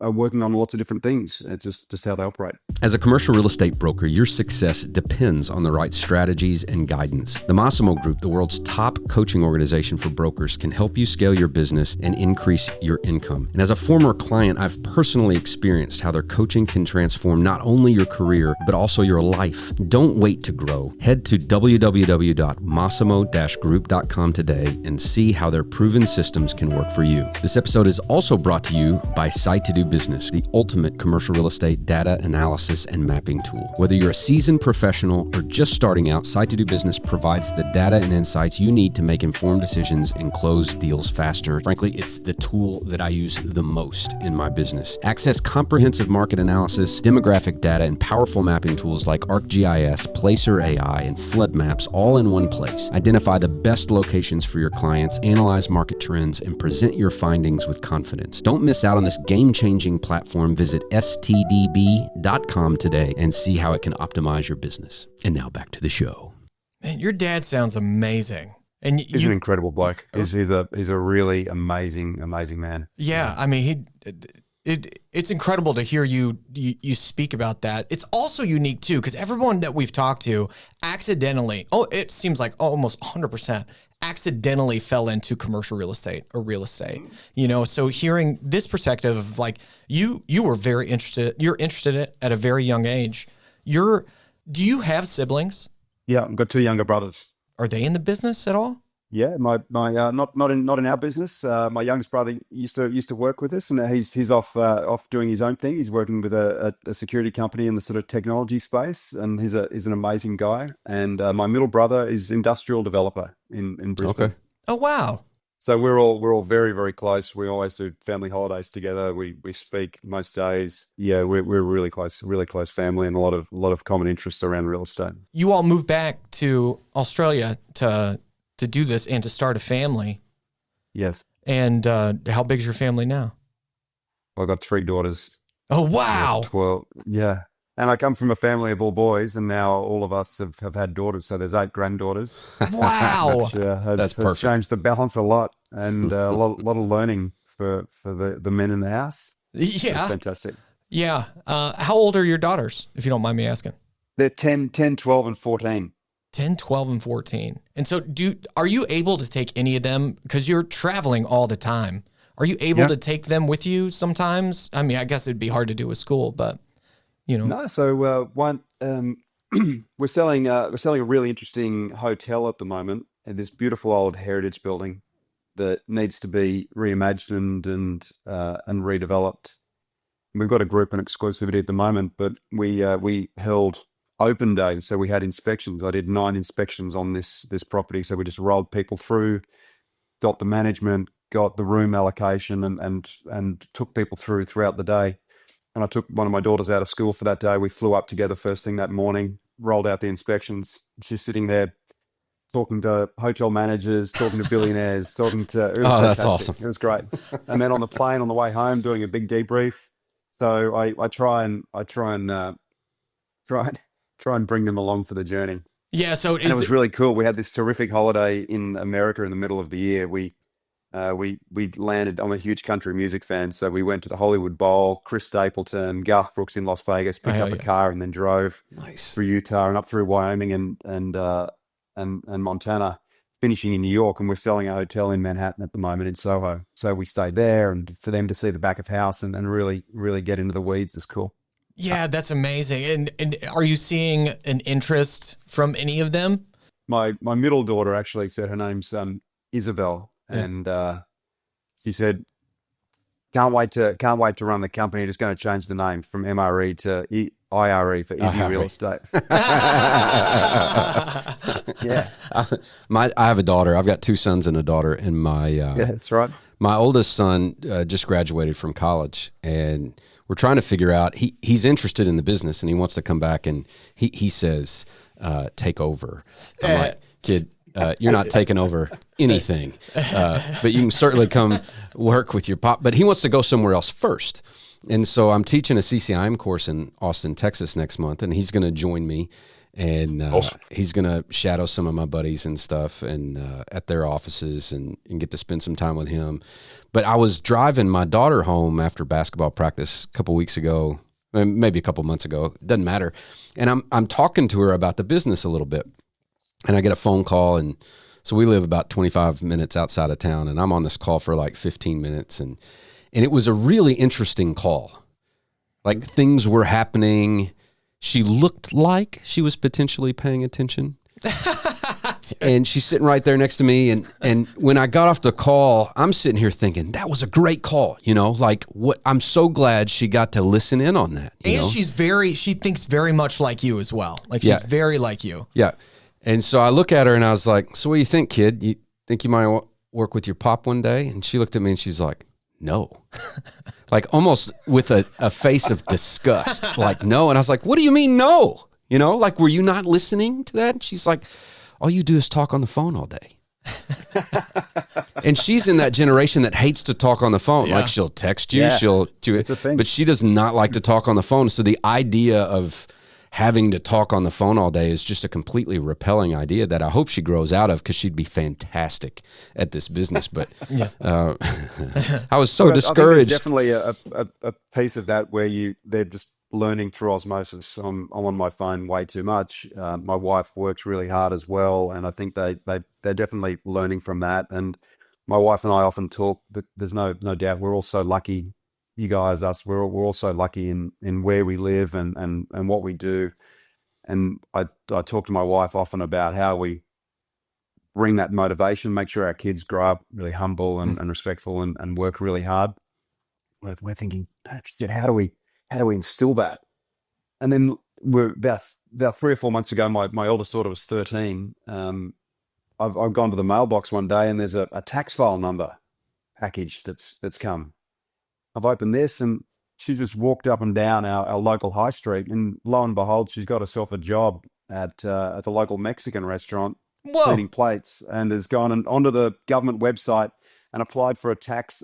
Speaker 3: are working on lots of different things. It's just how they operate.
Speaker 1: As a commercial real estate broker, your success depends on the right strategies and guidance. The Massimo Group, the world's top coaching organization for brokers, can help you scale your business and increase your income. And as a former client, I've personally experienced how their coaching can transform not only your career, but also your life. Don't wait to grow. Head to www.massimo-group.com today and see how their proven systems can work for you. This episode is also brought to you by Site to Do Business, the ultimate commercial real estate data analysis and mapping tool. Whether you're a seasoned professional or just starting out, Site to Do Business provides the data and insights you need to make informed decisions and close deals faster. Frankly, it's the tool that I use the most in my business. Access comprehensive market analysis, demographic data, and powerful mapping tools like ArcGIS, Placer AI, and Flood Maps all in one place. Identify the best locations for your clients, analyze market trends, and present your findings with confidence. Don't miss out on this game-changing platform. Visit stdb.com today and see how it can optimize your business. And now back to the show.
Speaker 2: Man, your dad sounds amazing. And
Speaker 3: he's an incredible bloke. He's a really amazing man.
Speaker 2: Yeah, I mean, it's incredible to hear you speak about that. It's also unique too, because everyone that we've talked to accidentally, it seems like almost 100%, accidentally fell into commercial real estate or real estate. So hearing this perspective of like you were very interested, you're interested in it at a very young age. Do you have siblings?
Speaker 3: Yeah, I've got 2 younger brothers.
Speaker 2: Are they in the business at all?
Speaker 3: Yeah, my not in our business. My youngest brother used to work with us, and he's off doing his own thing. He's working with a security company in the sort of technology space, and he's an amazing guy. And my middle brother is industrial developer in Brisbane. Okay.
Speaker 2: Oh wow!
Speaker 3: So we're all very, very close. We always do family holidays together. We speak most days. Yeah, we're really close family, and a lot of common interests around real estate.
Speaker 2: You all moved back to Australia to do this and to start a family.
Speaker 3: Yes.
Speaker 2: And how big's your family now?
Speaker 3: Well, I've got 3 daughters.
Speaker 2: Oh, wow.
Speaker 3: 12. Yeah. And I come from a family of all boys, and now all of us have had daughters. So there's 8 granddaughters.
Speaker 2: Wow.
Speaker 3: Which has changed the balance a lot, and a lot of learning for the men in the house.
Speaker 2: Yeah.
Speaker 3: It's fantastic.
Speaker 2: Yeah. How old are your daughters, if you don't mind me asking?
Speaker 3: They're 10, 12, and 14.
Speaker 2: 10, 12, and 14. And so are you able to take any of them? Because you're traveling all the time. Are you able to take them with you sometimes? I mean, I guess it'd be hard to do with school, but
Speaker 3: No, so we're selling a really interesting hotel at the moment, in this beautiful old heritage building that needs to be reimagined and redeveloped. We've got a group and exclusivity at the moment, but we held open days, so we had inspections. I did 9 inspections on this property, so we just rolled people through, got the management, got the room allocation, and took people throughout the day. And I took one of my daughters out of school for that day. We flew up together first thing that morning, rolled out the inspections. She's sitting there talking to hotel managers, talking to billionaires, talking to. It was fantastic.
Speaker 1: That's awesome.
Speaker 3: It was great. And then on the plane on the way home, doing a big debrief. So I try and bring them along for the journey.
Speaker 2: Yeah. So
Speaker 3: and it was really cool. We had this terrific holiday in America in the middle of the year. We landed. I'm a huge country music fan, so we went to the Hollywood Bowl, Chris Stapleton, Garth Brooks in Las Vegas, picked up a car, and then drove through Utah and up through Wyoming and Montana, finishing in New York. And we're selling a hotel in Manhattan at the moment in Soho. So we stayed there, and for them to see the back of house and really get into the weeds is cool.
Speaker 2: Yeah, that's amazing. And are you seeing an interest from any of them?
Speaker 3: My middle daughter actually said, her name's Isabel. And she said, "Can't wait to run the company. Just going to change the name from MRE to IRE for Easy Real Estate." Yeah,
Speaker 1: I have a daughter. I've got 2 sons and a daughter, and
Speaker 3: yeah, that's right.
Speaker 1: My oldest son just graduated from college, and we're trying to figure out. He's interested in the business, and he wants to come back. And he says, "Take over." I'm like, "Kid, you're not taking over anything, but you can certainly come work with your pop." But he wants to go somewhere else first. And so I'm teaching a CCIM course in Austin, Texas next month, and he's going to join me. And
Speaker 3: awesome.
Speaker 1: He's going to shadow some of my buddies and stuff and at their offices and get to spend some time with him. But I was driving my daughter home after basketball practice a couple weeks ago, maybe a couple months ago, doesn't matter. And I'm talking to her about the business a little bit. And I get a phone call, and so we live about 25 minutes outside of town, and I'm on this call for like 15 minutes. And it was a really interesting call. Like, things were happening. She looked like she was potentially paying attention. And she's sitting right there next to me. And when I got off the call, I'm sitting here thinking, that was a great call. Like, what? I'm so glad she got to listen in on that.
Speaker 2: And she thinks very much like you as well. Like, she's very like you.
Speaker 1: Yeah. And so I look at her and I was like, "So what do you think, kid? You think you might work with your pop one day?" And she looked at me and she's like, "No." Like, almost with a face of disgust, like, "No." And I was like, "What do you mean no? Like, were you not listening to that?" And she's like, "All you do is talk on the phone all day." And she's in that generation that hates to talk on the phone. Yeah. Like, she'll text you, she'll do it, but she does not like to talk on the phone. So the idea of having to talk on the phone all day is just a completely repelling idea that I hope she grows out of, because she'd be fantastic at this business. But I was so discouraged.
Speaker 3: I think there's definitely a piece of that where they're just learning through osmosis. I'm on my phone way too much. My wife works really hard as well, and I think they're definitely learning from that. And my wife and I often talk that there's no doubt we're all so lucky. You guys, us, we're all so lucky in where we live and what we do. And I talk to my wife often about how we bring that motivation, make sure our kids grow up really humble and respectful and work really hard. We're thinking, how do we instill that? And then we're about 3 or 4 months ago, my oldest daughter was 13. I've gone to the mailbox one day, and there's a tax file number package that's come. I've opened this, and she just walked up and down our local high street, and lo and behold, she's got herself a job at the local Mexican restaurant, cleaning plates, and has gone onto the government website and applied for a tax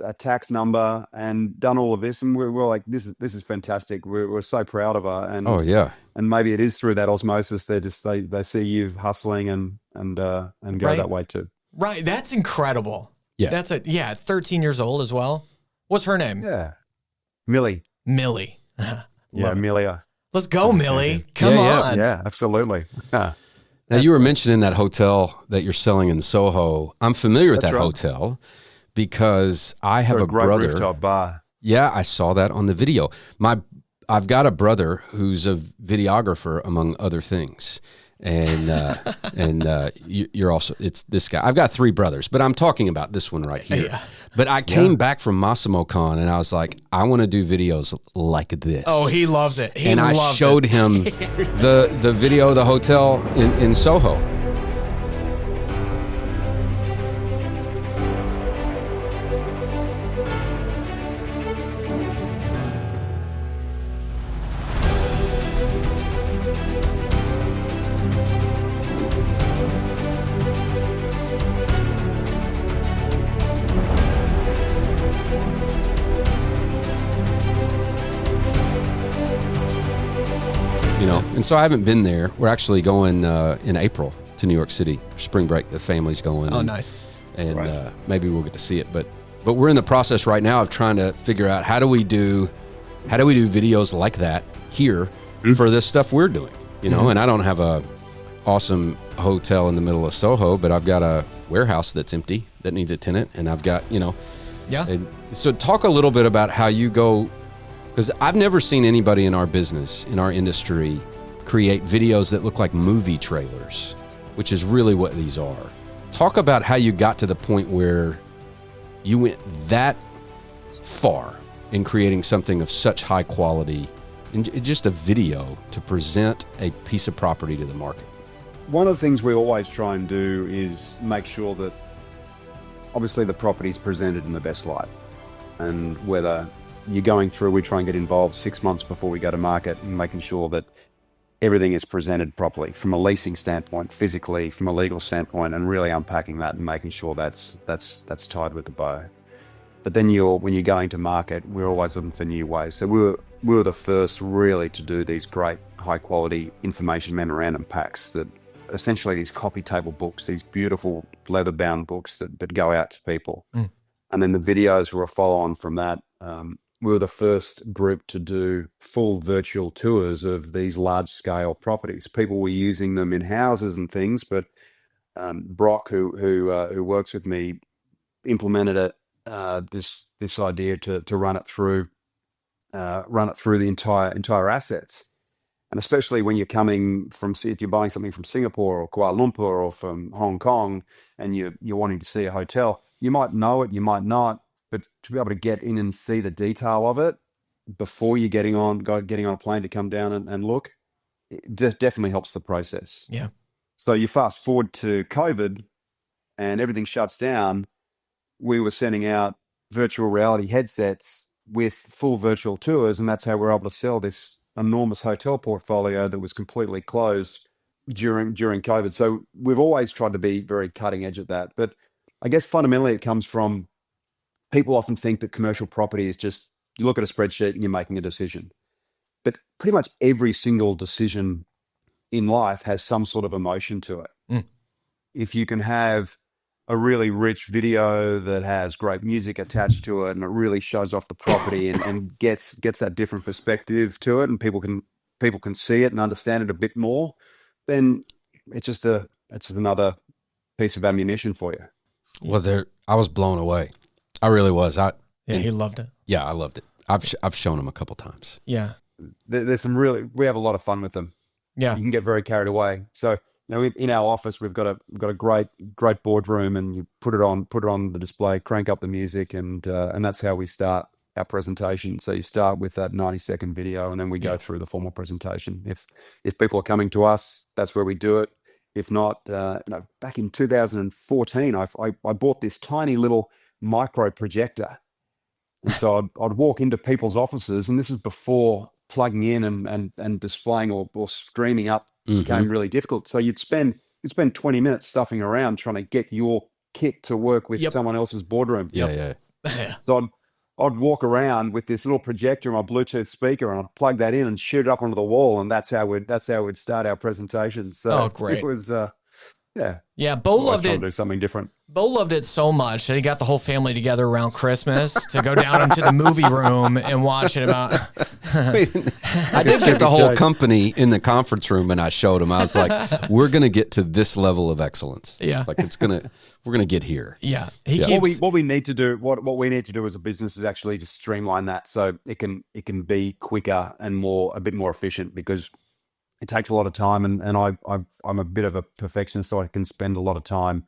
Speaker 3: number and done all of this. And we're like, this is fantastic. We're so proud of her. And and maybe it is through that osmosis. They see you hustling and go that way too.
Speaker 2: Right. That's incredible.
Speaker 1: Yeah.
Speaker 2: That's 13 years old as well. What's her name?
Speaker 3: Yeah. Millie.
Speaker 2: Yeah,
Speaker 3: Amelia.
Speaker 2: Let's go, Millie. Come on.
Speaker 3: Yeah, absolutely.
Speaker 1: Now, you were mentioning that hotel that you're selling in Soho. I'm familiar with that hotel because I have a
Speaker 3: great
Speaker 1: brother.
Speaker 3: Rooftop bar.
Speaker 1: Yeah, I saw that on the video. I've got a brother who's a videographer, among other things. And you're also, it's this guy. I've got 3 brothers, but I'm talking about this one right here. Yeah. But I came back from Massimo Con and I was like, I want to do videos like this.
Speaker 2: Oh, he loves it.
Speaker 1: I showed him the video of the hotel in Soho. And so I haven't been there. We're actually going in April to New York City for spring break. The family's going.
Speaker 2: Oh, nice.
Speaker 1: And maybe we'll get to see it. But we're in the process right now of trying to figure out how do we do videos like that here for this stuff we're doing. And I don't have a awesome hotel in the middle of Soho, but I've got a warehouse that's empty that needs a tenant, and I've got
Speaker 2: Yeah.
Speaker 1: And so talk a little bit about how you go, because I've never seen anybody in our business, in our industry, create videos that look like movie trailers, which is really what these are. Talk about how you got to the point where you went that far in creating something of such high quality, and just a video to present a piece of property to the market.
Speaker 3: One of the things we always try and do is make sure that obviously the property is presented in the best light. And whether you're going through, we try and get involved 6 months before we go to market and making sure that everything is presented properly from a leasing standpoint, physically, from a legal standpoint, and really unpacking that and making sure that's tied with the bow. But then when you're going to market, we're always looking for new ways. So we were the first really to do these great high quality information memorandum packs, that essentially these coffee table books, these beautiful leather bound books that go out to people. And then the videos were a follow on from that. We were the first group to do full virtual tours of these large scale properties. People were using them in houses and things, but Brock, who works with me, implemented this idea to run it through the entire assets. And especially when you're coming from, if you're buying something from Singapore or Kuala Lumpur or from Hong Kong, and you're wanting to see a hotel, you might know it, you might not. But to be able to get in and see the detail of it before you're getting on a plane to come down and look, it definitely helps the process.
Speaker 2: Yeah.
Speaker 3: So you fast forward to COVID and everything shuts down. We were sending out virtual reality headsets with full virtual tours, and that's how we're able to sell this enormous hotel portfolio that was completely closed during COVID. So we've always tried to be very cutting edge at that. But I guess fundamentally it comes from, people often think that commercial property is just, you look at a spreadsheet and you're making a decision. But pretty much every single decision in life has some sort of emotion to it. If you can have a really rich video that has great music attached to it and it really shows off the property and gets that different perspective to it, and people can see it and understand it a bit more, then it's just another piece of ammunition for you.
Speaker 1: Well, I was blown away. I really was.
Speaker 2: He loved it.
Speaker 1: Yeah, I loved it. I've shown him a couple times.
Speaker 2: Yeah.
Speaker 3: There's some we have a lot of fun with them.
Speaker 2: Yeah.
Speaker 3: You can get very carried away. So, in our office, we've got a great boardroom, and you put it on the display, crank up the music, and that's how we start our presentation. So you start with that 90-second video, and then we go through the formal presentation. If people are coming to us, that's where we do it. If not, back in 2014, I bought this tiny little micro projector. And so I'd walk into people's offices, and this is before plugging in and displaying or streaming up became really difficult. So you'd spend 20 minutes stuffing around trying to get your kit to work with someone else's boardroom.
Speaker 1: Yeah.
Speaker 3: So I'd walk around with this little projector and my Bluetooth speaker, and I'd plug that in and shoot it up onto the wall, and that's how we'd start our presentation. So
Speaker 2: great. Yeah, Bo loved
Speaker 4: trying
Speaker 2: it.
Speaker 4: to do something different.
Speaker 2: Bo loved it so much that he got the whole family together around Christmas to go down into the movie room and watch it about.
Speaker 1: I did get the whole company in the conference room, and I showed them. I was like, "We're going to get to this level of excellence.
Speaker 2: Yeah,
Speaker 1: like we're going to get here."
Speaker 2: Yeah,
Speaker 4: What we need to do, what we need to do as a business is actually just streamline that so it can be quicker and a bit more efficient, because it takes a lot of time, and I'm a bit of a perfectionist, so I can spend a lot of time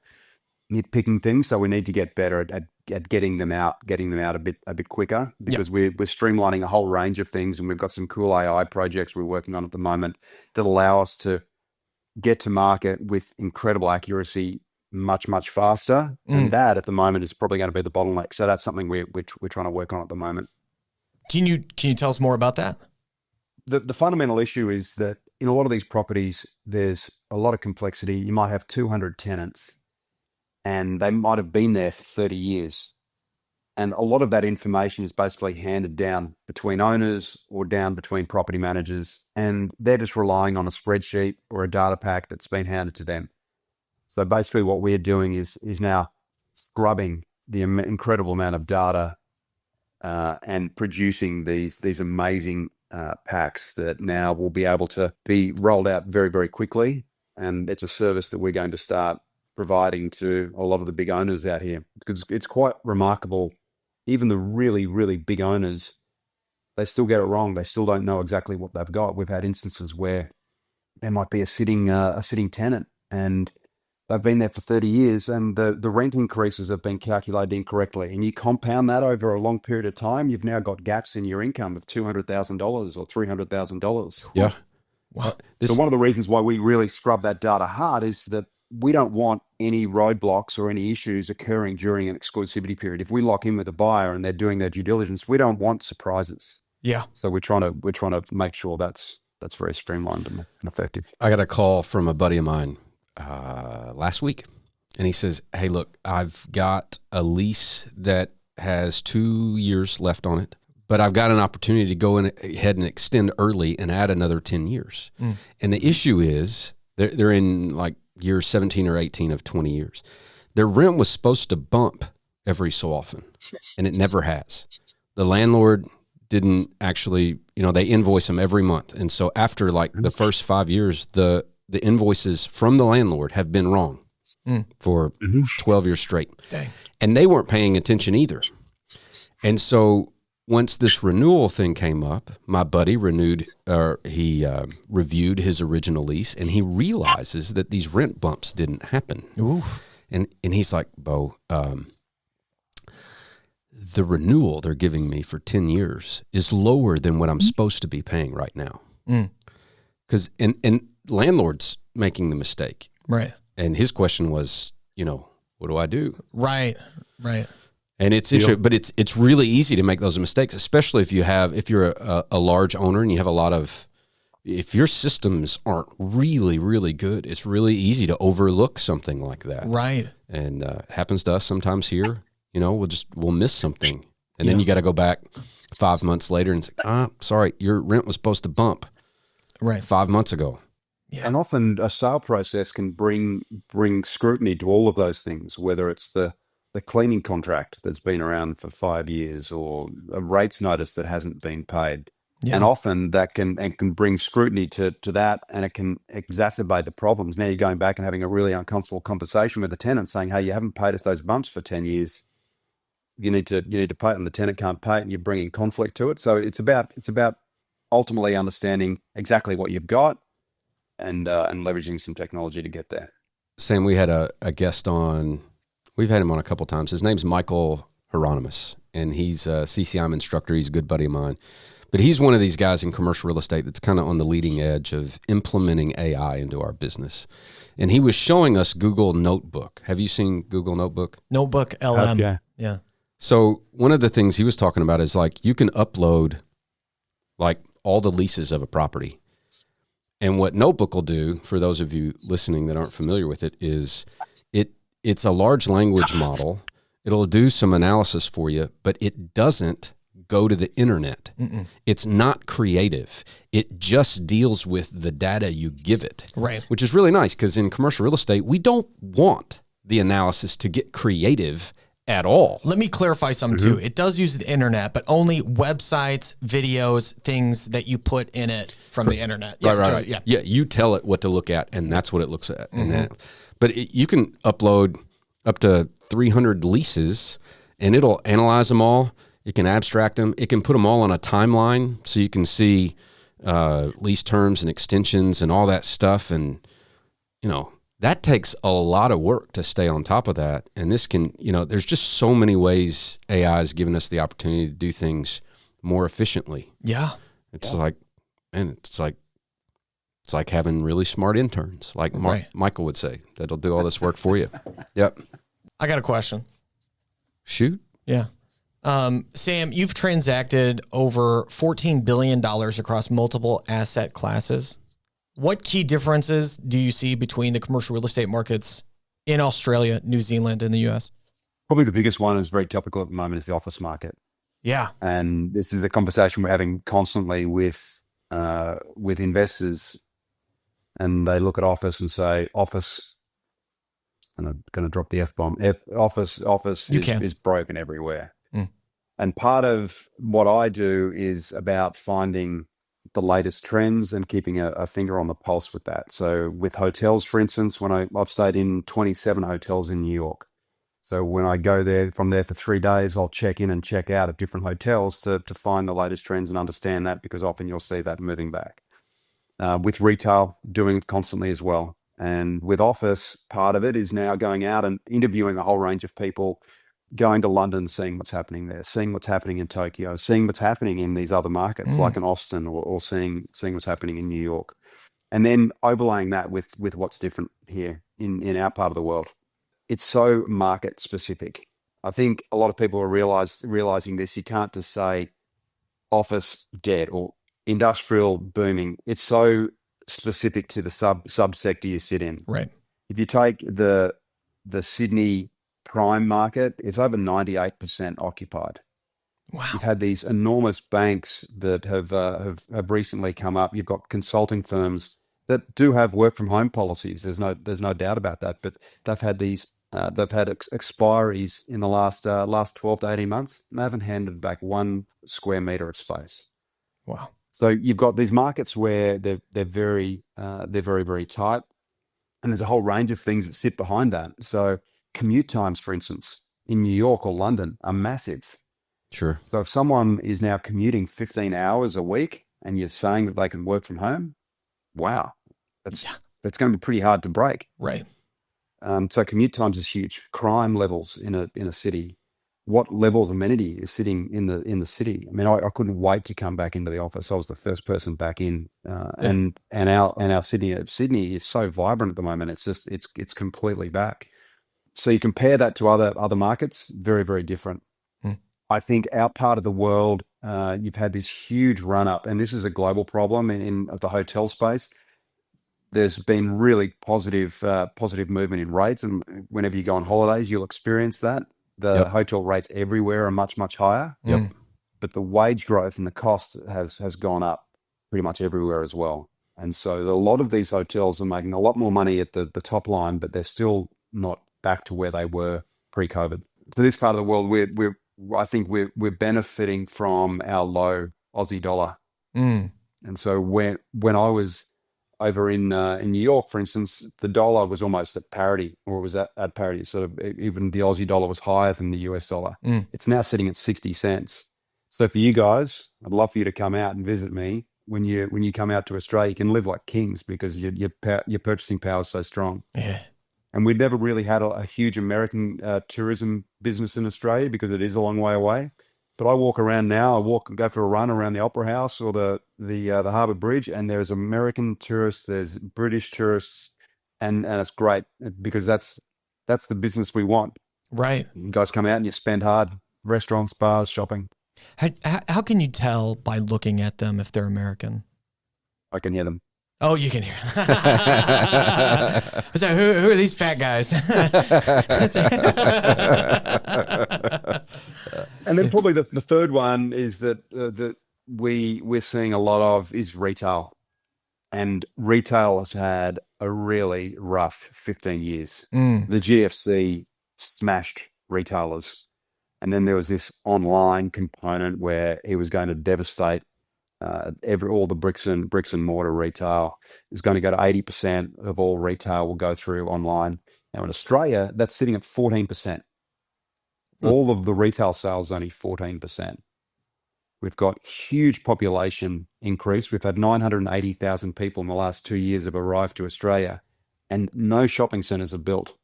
Speaker 4: nitpicking things. So we need to get better at getting them out a bit quicker, because we're streamlining a whole range of things, and we've got some cool AI projects we're working on at the moment that allow us to get to market with incredible accuracy much faster. And that at the moment is probably going to be the bottleneck. So that's something we're trying to work on at the moment.
Speaker 2: Can you tell us more about that?
Speaker 4: The fundamental issue is that in a lot of these properties, there's a lot of complexity. You might have 200 tenants, and they might have been there for 30 years. And a lot of that information is basically handed down between owners or down between property managers, and they're just relying on a spreadsheet or a data pack that's been handed to them. So basically what we're doing is now scrubbing the incredible amount of data and producing these amazing packs that now will be able to be rolled out very, very quickly. And it's a service that we're going to start providing to a lot of the big owners out here, because it's quite remarkable. Even the really, really big owners, they still get it wrong. They still don't know exactly what they've got. We've had instances where there might be a sitting tenant, and they've been there for 30 years, and the rent increases have been calculated incorrectly. And you compound that over a long period of time, you've now got gaps in your income of $200,000 or $300,000.
Speaker 1: Yeah.
Speaker 2: Wow.
Speaker 4: So one of the reasons why we really scrub that data hard is that we don't want any roadblocks or any issues occurring during an exclusivity period. If we lock in with a buyer and they're doing their due diligence, we don't want surprises.
Speaker 2: Yeah.
Speaker 4: So we're trying to make sure that's very streamlined and effective.
Speaker 1: I got a call from a buddy of mine last week, and he says, "Hey, look, I've got a lease that has 2 years left on it, but I've got an opportunity to go ahead and extend early and add another 10 years. And the issue is they're in like year 17 or 18 of 20 years. Their rent was supposed to bump every so often, and it never has. The landlord didn't actually, they invoice them every month. And so after like the first 5 years, the invoices from the landlord have been wrong for 12 years straight.
Speaker 2: Dang.
Speaker 1: And they weren't paying attention either. And so once this renewal thing came up, my buddy reviewed his original lease, and he realizes that these rent bumps didn't happen.
Speaker 2: Oof.
Speaker 1: And he's like, "Bo, the renewal they're giving me for 10 years is lower than what I'm supposed to be paying right now." Because and landlord's making the mistake.
Speaker 2: Right.
Speaker 1: And his question was, what do I do?
Speaker 2: Right.
Speaker 1: And it's interesting, but it's really easy to make those mistakes, especially if you're a large owner and you have if your systems aren't really, really good, it's really easy to overlook something like that.
Speaker 2: Right.
Speaker 1: And it happens to us sometimes here. We'll miss something, and then you got to go back 5 months later and say, sorry, your rent was supposed to bump 5 months ago.
Speaker 4: Yeah. And often a sale process can bring scrutiny to all of those things, whether it's the cleaning contract that's been around for 5 years or a rates notice that hasn't been paid. Yeah. And often that can bring scrutiny to that, and it can exacerbate the problems. Now you're going back and having a really uncomfortable conversation with the tenant saying, "Hey, you haven't paid us those bumps for 10 years. You need to pay it," and the tenant can't pay it, and you're bringing conflict to it. So it's about ultimately understanding exactly what you've got and leveraging some technology to get there.
Speaker 1: Sam, we had a guest on. We've had him on a couple times. His name's Michael Hieronymus, and he's a CCIM instructor. He's a good buddy of mine. But he's one of these guys in commercial real estate that's kind of on the leading edge of implementing AI into our business. And he was showing us Google Notebook. Have you seen Google Notebook?
Speaker 2: Notebook LM.
Speaker 4: Yeah.
Speaker 1: So one of the things he was talking about is like you can upload like all the leases of a property. And what Notebook will do, for those of you listening that aren't familiar with it, is it's a large language model. It'll do some analysis for you, but it doesn't go to the internet. It's not creative. It just deals with the data you give it,
Speaker 2: Right.
Speaker 1: which is really nice because in commercial real estate, we don't want the analysis to get creative at all.
Speaker 2: Let me clarify something too. It does use the internet, but only websites, videos, things that you put in it from the internet. Yeah,
Speaker 1: Right.
Speaker 2: Yeah.
Speaker 1: Yeah, you tell it what to look at, and that's what it looks at. And you can upload up to 300 leases, and it'll analyze them all. It can abstract them. It can put them all on a timeline, so you can see lease terms and extensions and all that stuff. And, that takes a lot of work to stay on top of that. And this can, there's just so many ways AI has given us the opportunity to do things more efficiently.
Speaker 2: Yeah.
Speaker 1: It's like having really smart interns, like Michael would say, that'll do all this work for you. Yep.
Speaker 2: I got a question.
Speaker 1: Shoot.
Speaker 2: Yeah. Sam, you've transacted over $14 billion across multiple asset classes. What key differences do you see between the commercial real estate markets in Australia, New Zealand, and the U.S.?
Speaker 4: Probably the biggest one is very topical at the moment is the office market.
Speaker 2: Yeah.
Speaker 4: And this is the conversation we're having constantly with investors. And they look at office and say, office, and I'm going to drop the F-bomb, office is broken everywhere. And part of what I do is about finding the latest trends and keeping a finger on the pulse with that. So with hotels, for instance, when I've stayed in 27 hotels in New York. So when I go there from there for 3 days, I'll check in and check out at different hotels to find the latest trends and understand that, because often you'll see that moving back. With retail, doing it constantly as well. And with office, part of it is now going out and interviewing a whole range of people, going to London, seeing what's happening there, seeing what's happening in Tokyo, seeing what's happening in these other markets like in Austin, or seeing what's happening in New York. And then overlaying that with what's different here in our part of the world. It's so market specific. I think a lot of people are realizing this. You can't just say office dead or industrial booming. It's so specific to the subsector you sit in.
Speaker 2: Right.
Speaker 4: If you take the Sydney prime market, it's over 98% occupied.
Speaker 2: Wow.
Speaker 4: You've had these enormous banks that have recently come up. You've got consulting firms that do have work from home policies. There's no doubt about that. But they've had expiries in the last 12 to 18 months, and they haven't handed back 1 square meter of space.
Speaker 2: Wow.
Speaker 4: So you've got these markets where they're very, very tight, and there's a whole range of things that sit behind that. So commute times, for instance, in New York or London are massive.
Speaker 1: Sure.
Speaker 4: So if someone is now commuting 15 hours a week and you're saying that they can work from home, wow, that's going to be pretty hard to break.
Speaker 2: Right.
Speaker 4: So commute times is huge. Crime levels in a city. What level of amenity is sitting in the city? I mean, I couldn't wait to come back into the office. I was the first person back in, and our city of Sydney is so vibrant at the moment. It's completely back. So you compare that to other markets, very, very different. I think our part of the world, you've had this huge run up, and this is a global problem in the hotel space. There's been really positive movement in rates, and whenever you go on holidays, you'll experience that. The hotel rates everywhere are much, much higher.
Speaker 1: Yep.
Speaker 4: But the wage growth and the cost has gone up pretty much everywhere as well. And so a lot of these hotels are making a lot more money at the top line, but they're still not back to where they were pre-COVID. For this part of the world, I think we're benefiting from our low Aussie dollar. And so when I was over in New York, for instance, the dollar was almost at parity, or it was at parity. Sort of even the Aussie dollar was higher than the US dollar. It's now sitting at 60 cents. So for you guys, I'd love for you to come out and visit me. When you come out to Australia, you can live like kings because your purchasing power is so strong.
Speaker 2: Yeah.
Speaker 4: And we've never really had a huge American tourism business in Australia because it is a long way away. But I walk around now. Go for a run around the Opera House or the Harbour Bridge, and there's American tourists, there's British tourists, and it's great because that's the business we want.
Speaker 2: Right.
Speaker 4: You guys come out and you spend hard. Restaurants, bars, shopping.
Speaker 2: How can you tell by looking at them if they're American?
Speaker 4: I can hear them.
Speaker 2: Oh, you can hear. So who are these fat guys?
Speaker 4: And then probably the third one is that we're seeing a lot of is retail. And retail has had a really rough 15 years. The GFC smashed retailers. And then there was this online component where he was going to devastate all the bricks and mortar retail. Is going to go to 80% of all retail will go through online. Now in Australia, that's sitting at 14%. All of the retail sales only 14%. We've got huge population increase. We've had 980,000 people in the last 2 years have arrived to Australia, and no shopping centres are built.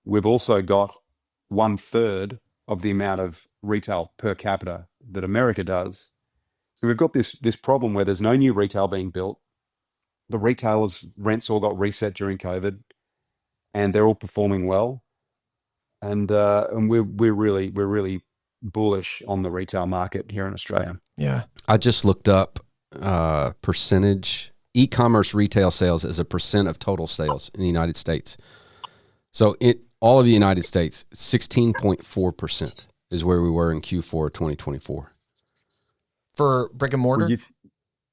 Speaker 4: We've also got 1/3 of the amount of retail per capita that America does. So we've got this problem where there's no new retail being built. The retailers' rents all got reset during COVID, and they're all performing well. And we're really bullish on the retail market here in Australia.
Speaker 2: Yeah.
Speaker 1: I just looked up percentage e-commerce retail sales as a percent of total sales in the United States. So all of the United States, 16.4% is where we were in Q4 2024.
Speaker 2: For brick and mortar?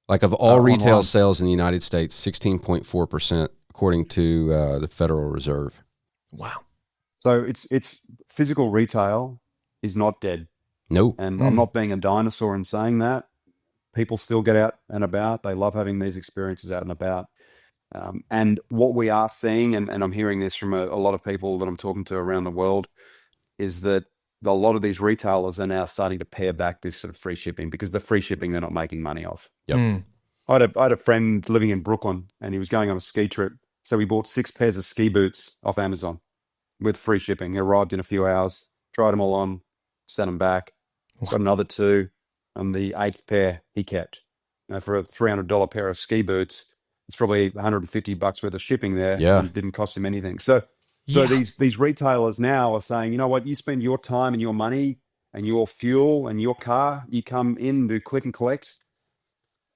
Speaker 1: Like of all retail
Speaker 4: online
Speaker 1: sales in the United States, 16.4% according to the Federal Reserve.
Speaker 2: Wow.
Speaker 4: So it's physical retail is not dead.
Speaker 1: No.
Speaker 4: And I'm not being a dinosaur in saying that. People still get out and about. They love having these experiences out and about. And what we are seeing, and I'm hearing this from a lot of people that I'm talking to around the world, is that a lot of these retailers are now starting to pare back this sort of free shipping because the free shipping they're not making money off.
Speaker 1: Yep.
Speaker 4: I had a friend living in Brooklyn and he was going on a ski trip. So he bought 6 pairs of ski boots off Amazon with free shipping. They arrived in a few hours, tried them all on, sent them back, got another 2, and the 8th pair he kept. Now, for a $300 pair of ski boots, it's probably $150 worth of shipping there.
Speaker 1: Yeah.
Speaker 4: And it didn't cost him anything. So these retailers now are saying, you know what, you spend your time and your money and your fuel and your car, you come in to click and collect.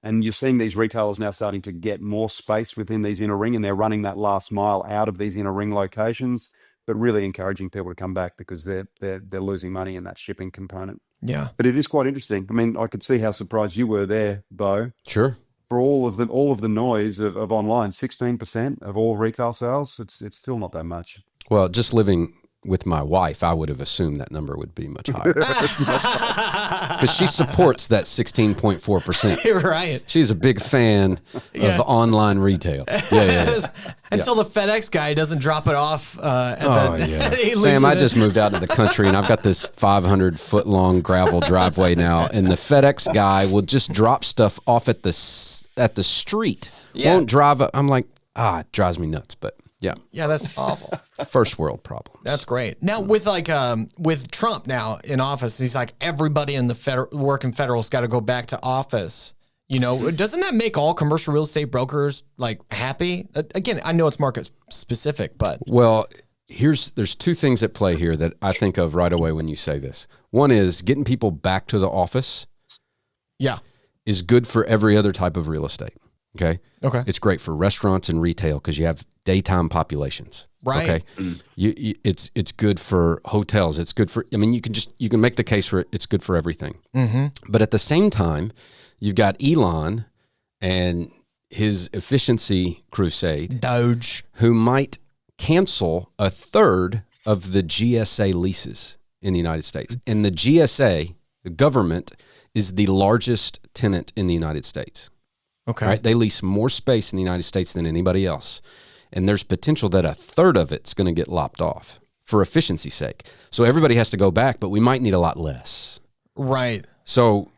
Speaker 4: And you're seeing these retailers now starting to get more space within these inner ring, and they're running that last mile out of these inner ring locations, but really encouraging people to come back because they're losing money in that shipping component.
Speaker 2: Yeah.
Speaker 4: But it is quite interesting. I mean, I could see how surprised you were there, Bo.
Speaker 1: Sure.
Speaker 4: For all of the noise of online, 16% of all retail sales, it's still not that much.
Speaker 1: Well, just living with my wife, I would have assumed that number would be much higher. Because she supports that 16.4%.
Speaker 2: Right.
Speaker 1: She's a big fan of online retail. Yeah.
Speaker 2: Until the FedEx guy doesn't drop it off.
Speaker 1: Sam, I just moved out of the country and I've got this 500-foot-long gravel driveway now, and the FedEx guy will just drop stuff off at the street.
Speaker 2: Yeah.
Speaker 1: Won't drive it. I'm like, it drives me nuts, but yeah.
Speaker 2: Yeah, that's awful.
Speaker 1: First world problems.
Speaker 2: That's great. Now with Trump now in office, he's like, everybody in the working federal's got to go back to office. You know, doesn't that make all commercial real estate brokers like happy? Again, I know it's market specific, but
Speaker 1: well, there's 2 things at play here that I think of right away when you say this. One is getting people back to the office.
Speaker 2: Yeah, is
Speaker 1: good for every other type of real estate. Okay.
Speaker 2: Okay.
Speaker 1: It's great for restaurants and retail because you have daytime populations.
Speaker 2: Right.
Speaker 1: Okay. It's good for hotels. It's good for. I mean, you can make the case for it. It's good for everything. Mm-hmm. But at the same time, you've got Elon and his efficiency crusade,
Speaker 2: Doge,
Speaker 1: who might cancel 1/3 of the GSA leases in the United States. And the GSA, the government, is the largest tenant in the United States.
Speaker 2: Okay.
Speaker 1: Right? They lease more space in the United States than anybody else. And there's potential that 1/3 of it's going to get lopped off for efficiency's sake. So everybody has to go back, but we might need a lot less.
Speaker 2: Right.
Speaker 1: So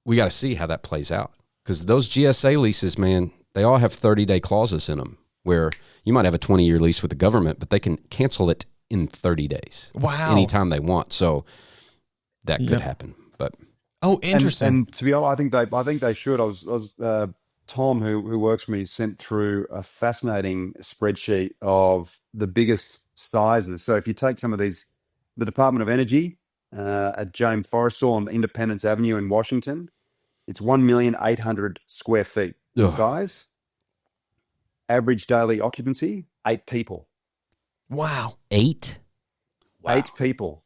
Speaker 1: we got to see how that plays out. Because those GSA leases, man, they all have 30-day clauses in them where you might have a 20-year lease with the government, but they can cancel it in 30 days.
Speaker 2: Wow.
Speaker 1: Anytime they want. So that could happen. But
Speaker 2: interesting.
Speaker 4: And to be honest, I think they should. I was Tom, who works for me, sent through a fascinating spreadsheet of the biggest sizes. So if you take some of these, the Department of Energy at James Forrestal on Independence Avenue in Washington, it's 1,800,000 square feet in size. Average daily occupancy, 8 people.
Speaker 2: Wow.
Speaker 1: 8? Wow.
Speaker 4: 8 people.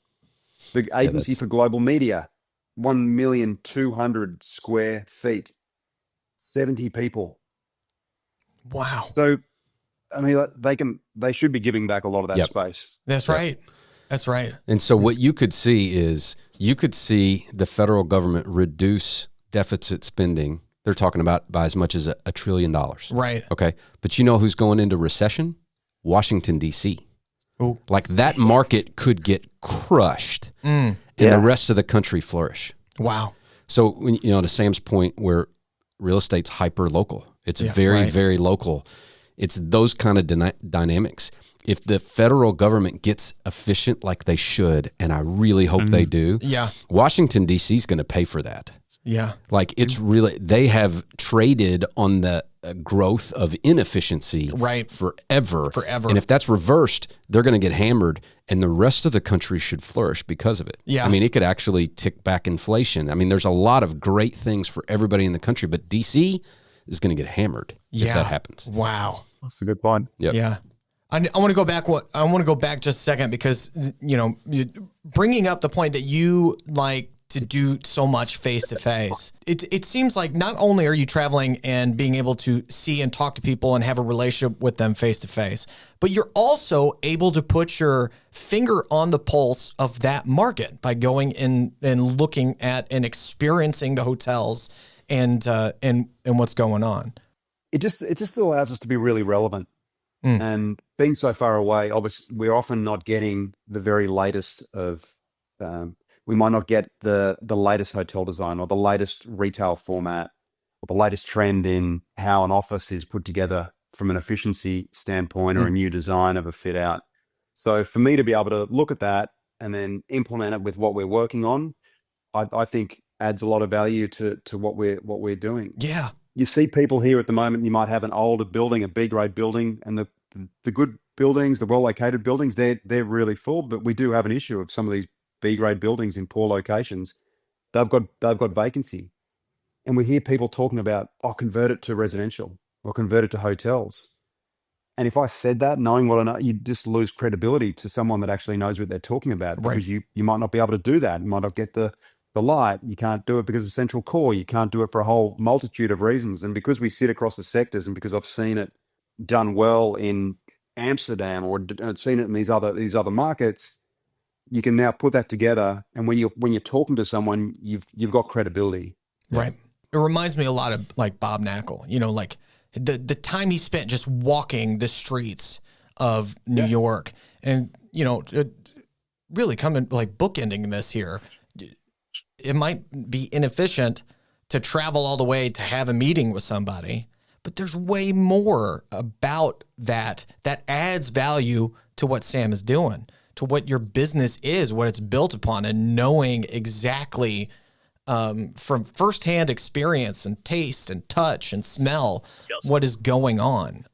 Speaker 4: The agency for global media, 1,200,000 square feet, 70 people.
Speaker 2: Wow.
Speaker 4: So, I mean, they should be giving back a lot of that
Speaker 1: Yep.
Speaker 4: space.
Speaker 2: That's right. That's right.
Speaker 1: And so what you could see is the federal government reduce deficit spending. They're talking about by as much as $1 trillion.
Speaker 2: Right.
Speaker 1: Okay. But you know who's going into recession? Washington, D.C.
Speaker 2: Ooh.
Speaker 1: Like that market could get crushed and the rest of the country flourish.
Speaker 2: Wow.
Speaker 1: So, when, to Sam's point, where real estate's hyper local, it's very, very local. It's those kind of dynamics. If the federal government gets efficient like they should, and I really hope they do, Washington, D.C. is going to pay for that.
Speaker 2: Yeah.
Speaker 1: Like it's really, they have traded on the growth of inefficiency forever. And if that's reversed, they're going to get hammered and the rest of the country should flourish because of it.
Speaker 2: Yeah.
Speaker 1: I mean, it could actually tick back inflation. I mean, there's a lot of great things for everybody in the country, but DC is going to get hammered if that happens.
Speaker 2: Wow.
Speaker 4: That's a good point.
Speaker 1: Yep.
Speaker 2: Yeah. I want to go back. I want to go back just a second because, bringing up the point that you like to do so much face to face. It seems like not only are you traveling and being able to see and talk to people and have a relationship with them face to face, but you're also able to put your finger on the pulse of that market by going in and looking at and experiencing the hotels and what's going on.
Speaker 4: It just allows us to be really relevant. And being so far away, obviously, we're often not getting the very latest of. We might not get the latest hotel design or the latest retail format or the latest trend in how an office is put together from an efficiency standpoint or a new design of a fit out. So for me to be able to look at that and then implement it with what we're working on, I think adds a lot of value to what we're doing.
Speaker 2: Yeah.
Speaker 4: You see people here at the moment, you might have an older building, a B-grade building, and the good buildings, the well-located buildings, they're really full, but we do have an issue of some of these B-grade buildings in poor locations. They've got vacancy. And we hear people talking about, convert it to residential or convert it to hotels. And if I said that, knowing what I know, you just lose credibility to someone that actually knows what they're talking about because you might not be able to do that. You might not get the light. You can't do it because of central core. You can't do it for a whole multitude of reasons. And because we sit across the sectors and because I've seen it done well in Amsterdam or seen it in these other markets, you can now put that together. And when you're talking to someone, you've got credibility.
Speaker 2: Right. It reminds me a lot of like Bob Knackel, like the time he spent just walking the streets of New York and, really coming like bookending this here. It might be inefficient to travel all the way to have a meeting with somebody, but there's way more about that adds value to what Sam is doing, to what your business is, what it's built upon, and knowing exactly from firsthand experience and taste and touch and smell what is going on.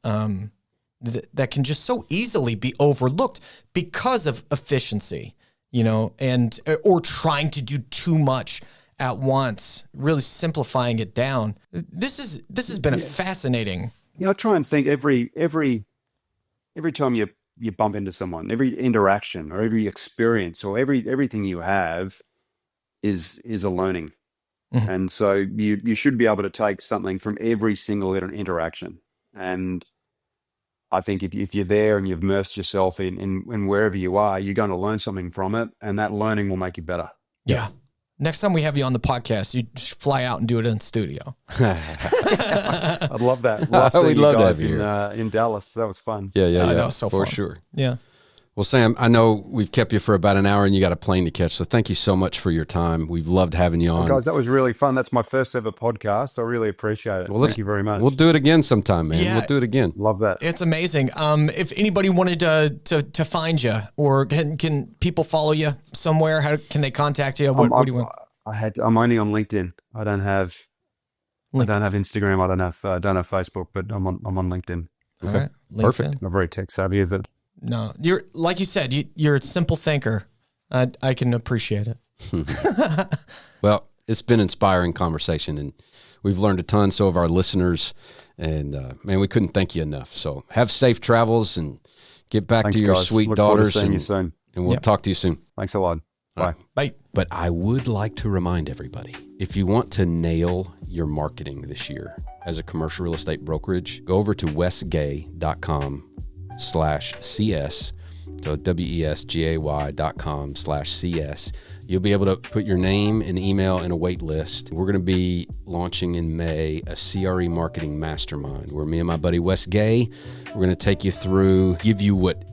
Speaker 2: That can just so easily be overlooked because of efficiency, and or trying to do too much at once, really simplifying it down. This has been a fascinating.
Speaker 4: I try and think every time you bump into someone, every interaction or every experience or everything you have is a learning. Mm-hmm. And so you should be able to take something from every single interaction. And I think if you're there and you've immersed yourself in wherever you are, you're going to learn something from it, and that learning will make you better.
Speaker 2: Yeah. Next time we have you on the podcast, you just fly out and do it in studio.
Speaker 4: I'd love that.
Speaker 1: We'd love to have you
Speaker 4: in Dallas. That was fun.
Speaker 1: Yeah.
Speaker 2: That was so
Speaker 1: for
Speaker 2: fun.
Speaker 1: Sure.
Speaker 2: Yeah.
Speaker 1: Well, Sam, I know we've kept you for about an hour and you got a plane to catch. So thank you so much for your time. We've loved having you on.
Speaker 4: Well, guys, that was really fun. That's my first ever podcast. I really appreciate it. Well, thank you very much.
Speaker 1: We'll do it again sometime, man.
Speaker 2: Yeah.
Speaker 1: We'll do it again.
Speaker 4: Love that.
Speaker 2: It's amazing. If anybody wanted to find you, or can people follow you somewhere? How can they contact you? What do you want?
Speaker 4: I'm only on LinkedIn. I don't have Instagram. I don't have Facebook, but I'm on LinkedIn.
Speaker 2: Okay. All right.
Speaker 1: Perfect.
Speaker 4: I'm not very tech savvy, is it?
Speaker 2: No, you're like you said, you're a simple thinker. I can appreciate it.
Speaker 1: Well, it's been inspiring conversation, and we've learned a ton. So have our listeners, and man, we couldn't thank you enough. So have safe travels and get back
Speaker 4: Thanks,
Speaker 1: to your
Speaker 4: guys.
Speaker 1: sweet
Speaker 4: Look forward to
Speaker 1: daughters,
Speaker 4: seeing you soon.
Speaker 1: and we'll talk to you soon.
Speaker 4: Thanks a lot. Bye.
Speaker 2: Bye.
Speaker 1: But I would like to remind everybody, if you want to nail your marketing this year as a commercial real estate brokerage, go over to wesgay.com/CS. So WESGAY.com/CS. You'll be able to put your name and email in a wait list. We're going to be launching in May a CRE marketing mastermind where me and my buddy Wes Gay, we're going to take you through, give you what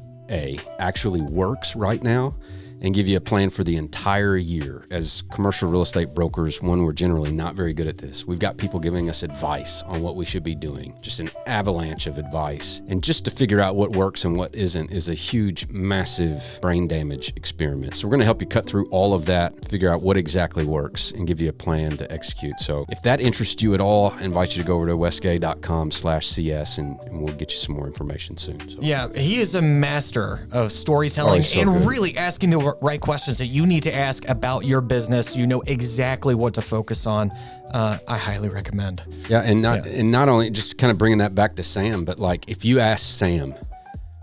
Speaker 1: actually works right now, and give you a plan for the entire year. As commercial real estate brokers, we're generally not very good at this. We've got people giving us advice on what we should be doing, just an avalanche of advice. And just to figure out what works and what isn't is a huge, massive brain damage experiment. So we're gonna help you cut through all of that, figure out what exactly works, and give you a plan to execute. So if that interests you at all, I invite you to go over to wesgay.com/CS and we'll get you some more information soon. So.
Speaker 2: Yeah, he is a master of storytelling
Speaker 1: he's so
Speaker 2: and
Speaker 1: good.
Speaker 2: really asking the right questions that you need to ask about your business. You know exactly what to focus on. I highly recommend.
Speaker 1: Yeah, and not only just kind of bringing that back to Sam, but like if you ask Sam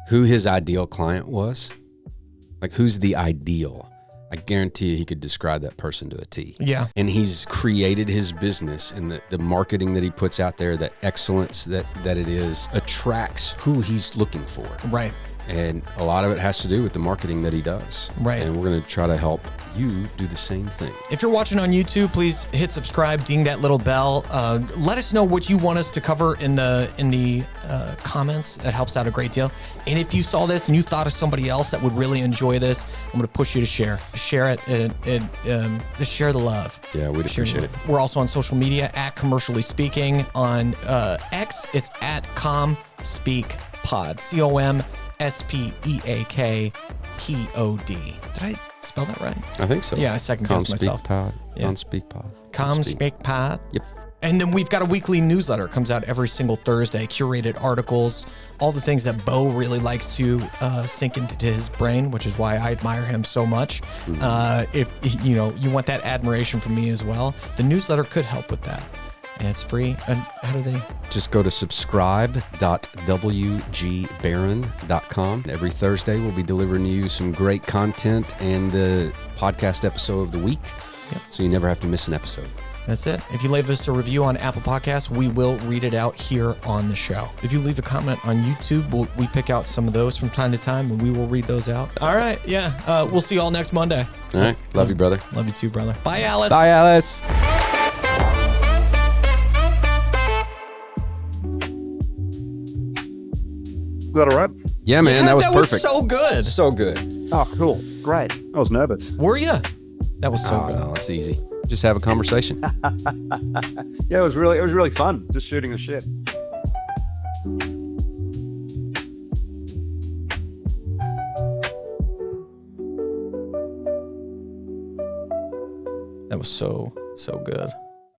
Speaker 1: who his ideal client was, like who's the ideal, I guarantee you he could describe that person to a T.
Speaker 2: Yeah.
Speaker 1: And he's created his business, and the marketing that he puts out there, the excellence that it is, attracts who he's looking for.
Speaker 2: Right.
Speaker 1: And a lot of it has to do with the marketing that he does.
Speaker 2: Right.
Speaker 1: And we're going to try to help you do the same thing.
Speaker 2: If you're watching on YouTube, please hit subscribe, ding that little bell. Let us know what you want us to cover in the comments. That helps out a great deal. And if you saw this and you thought of somebody else that would really enjoy this, I'm going to push you to share. Share it. Just share the love.
Speaker 1: Yeah, we'd appreciate it.
Speaker 2: We're also on social media at Commercially Speaking. On X, it's at ComSpeakPod. ComSpeakPod. Did I spell that right?
Speaker 1: I think so.
Speaker 2: Yeah, I second guessed myself.
Speaker 1: Speak pod.
Speaker 2: ComSpeakPod.
Speaker 1: Yep.
Speaker 2: And then we've got a weekly newsletter. It comes out every single Thursday. Curated articles, all the things that Bo really likes to sink into his brain, which is why I admire him so much. If you want that admiration from me as well, the newsletter could help with that. And it's free. And how do they?
Speaker 1: Just go to subscribe.wgbarron.com. Every Thursday, we'll be delivering you some great content and the podcast episode of the week.
Speaker 2: Yep.
Speaker 1: So you never have to miss an episode.
Speaker 2: That's it. If you leave us a review on Apple Podcasts, we will read it out here on the show. If you leave a comment on YouTube, we pick out some of those from time to time, and we will read those out. All right. Yeah. We'll see you all next Monday.
Speaker 1: All right. Love you, brother.
Speaker 2: Love you too, brother. Bye, Alice.
Speaker 1: Bye, Alice.
Speaker 4: Is that all right?
Speaker 1: Yeah, man. That was perfect.
Speaker 2: So good.
Speaker 1: So good.
Speaker 4: Oh, cool. Great. I was nervous.
Speaker 2: Were you? That was so good.
Speaker 1: No, it's easy. Just have a conversation.
Speaker 4: Yeah, it was really fun just shooting the shit.
Speaker 2: That was so good.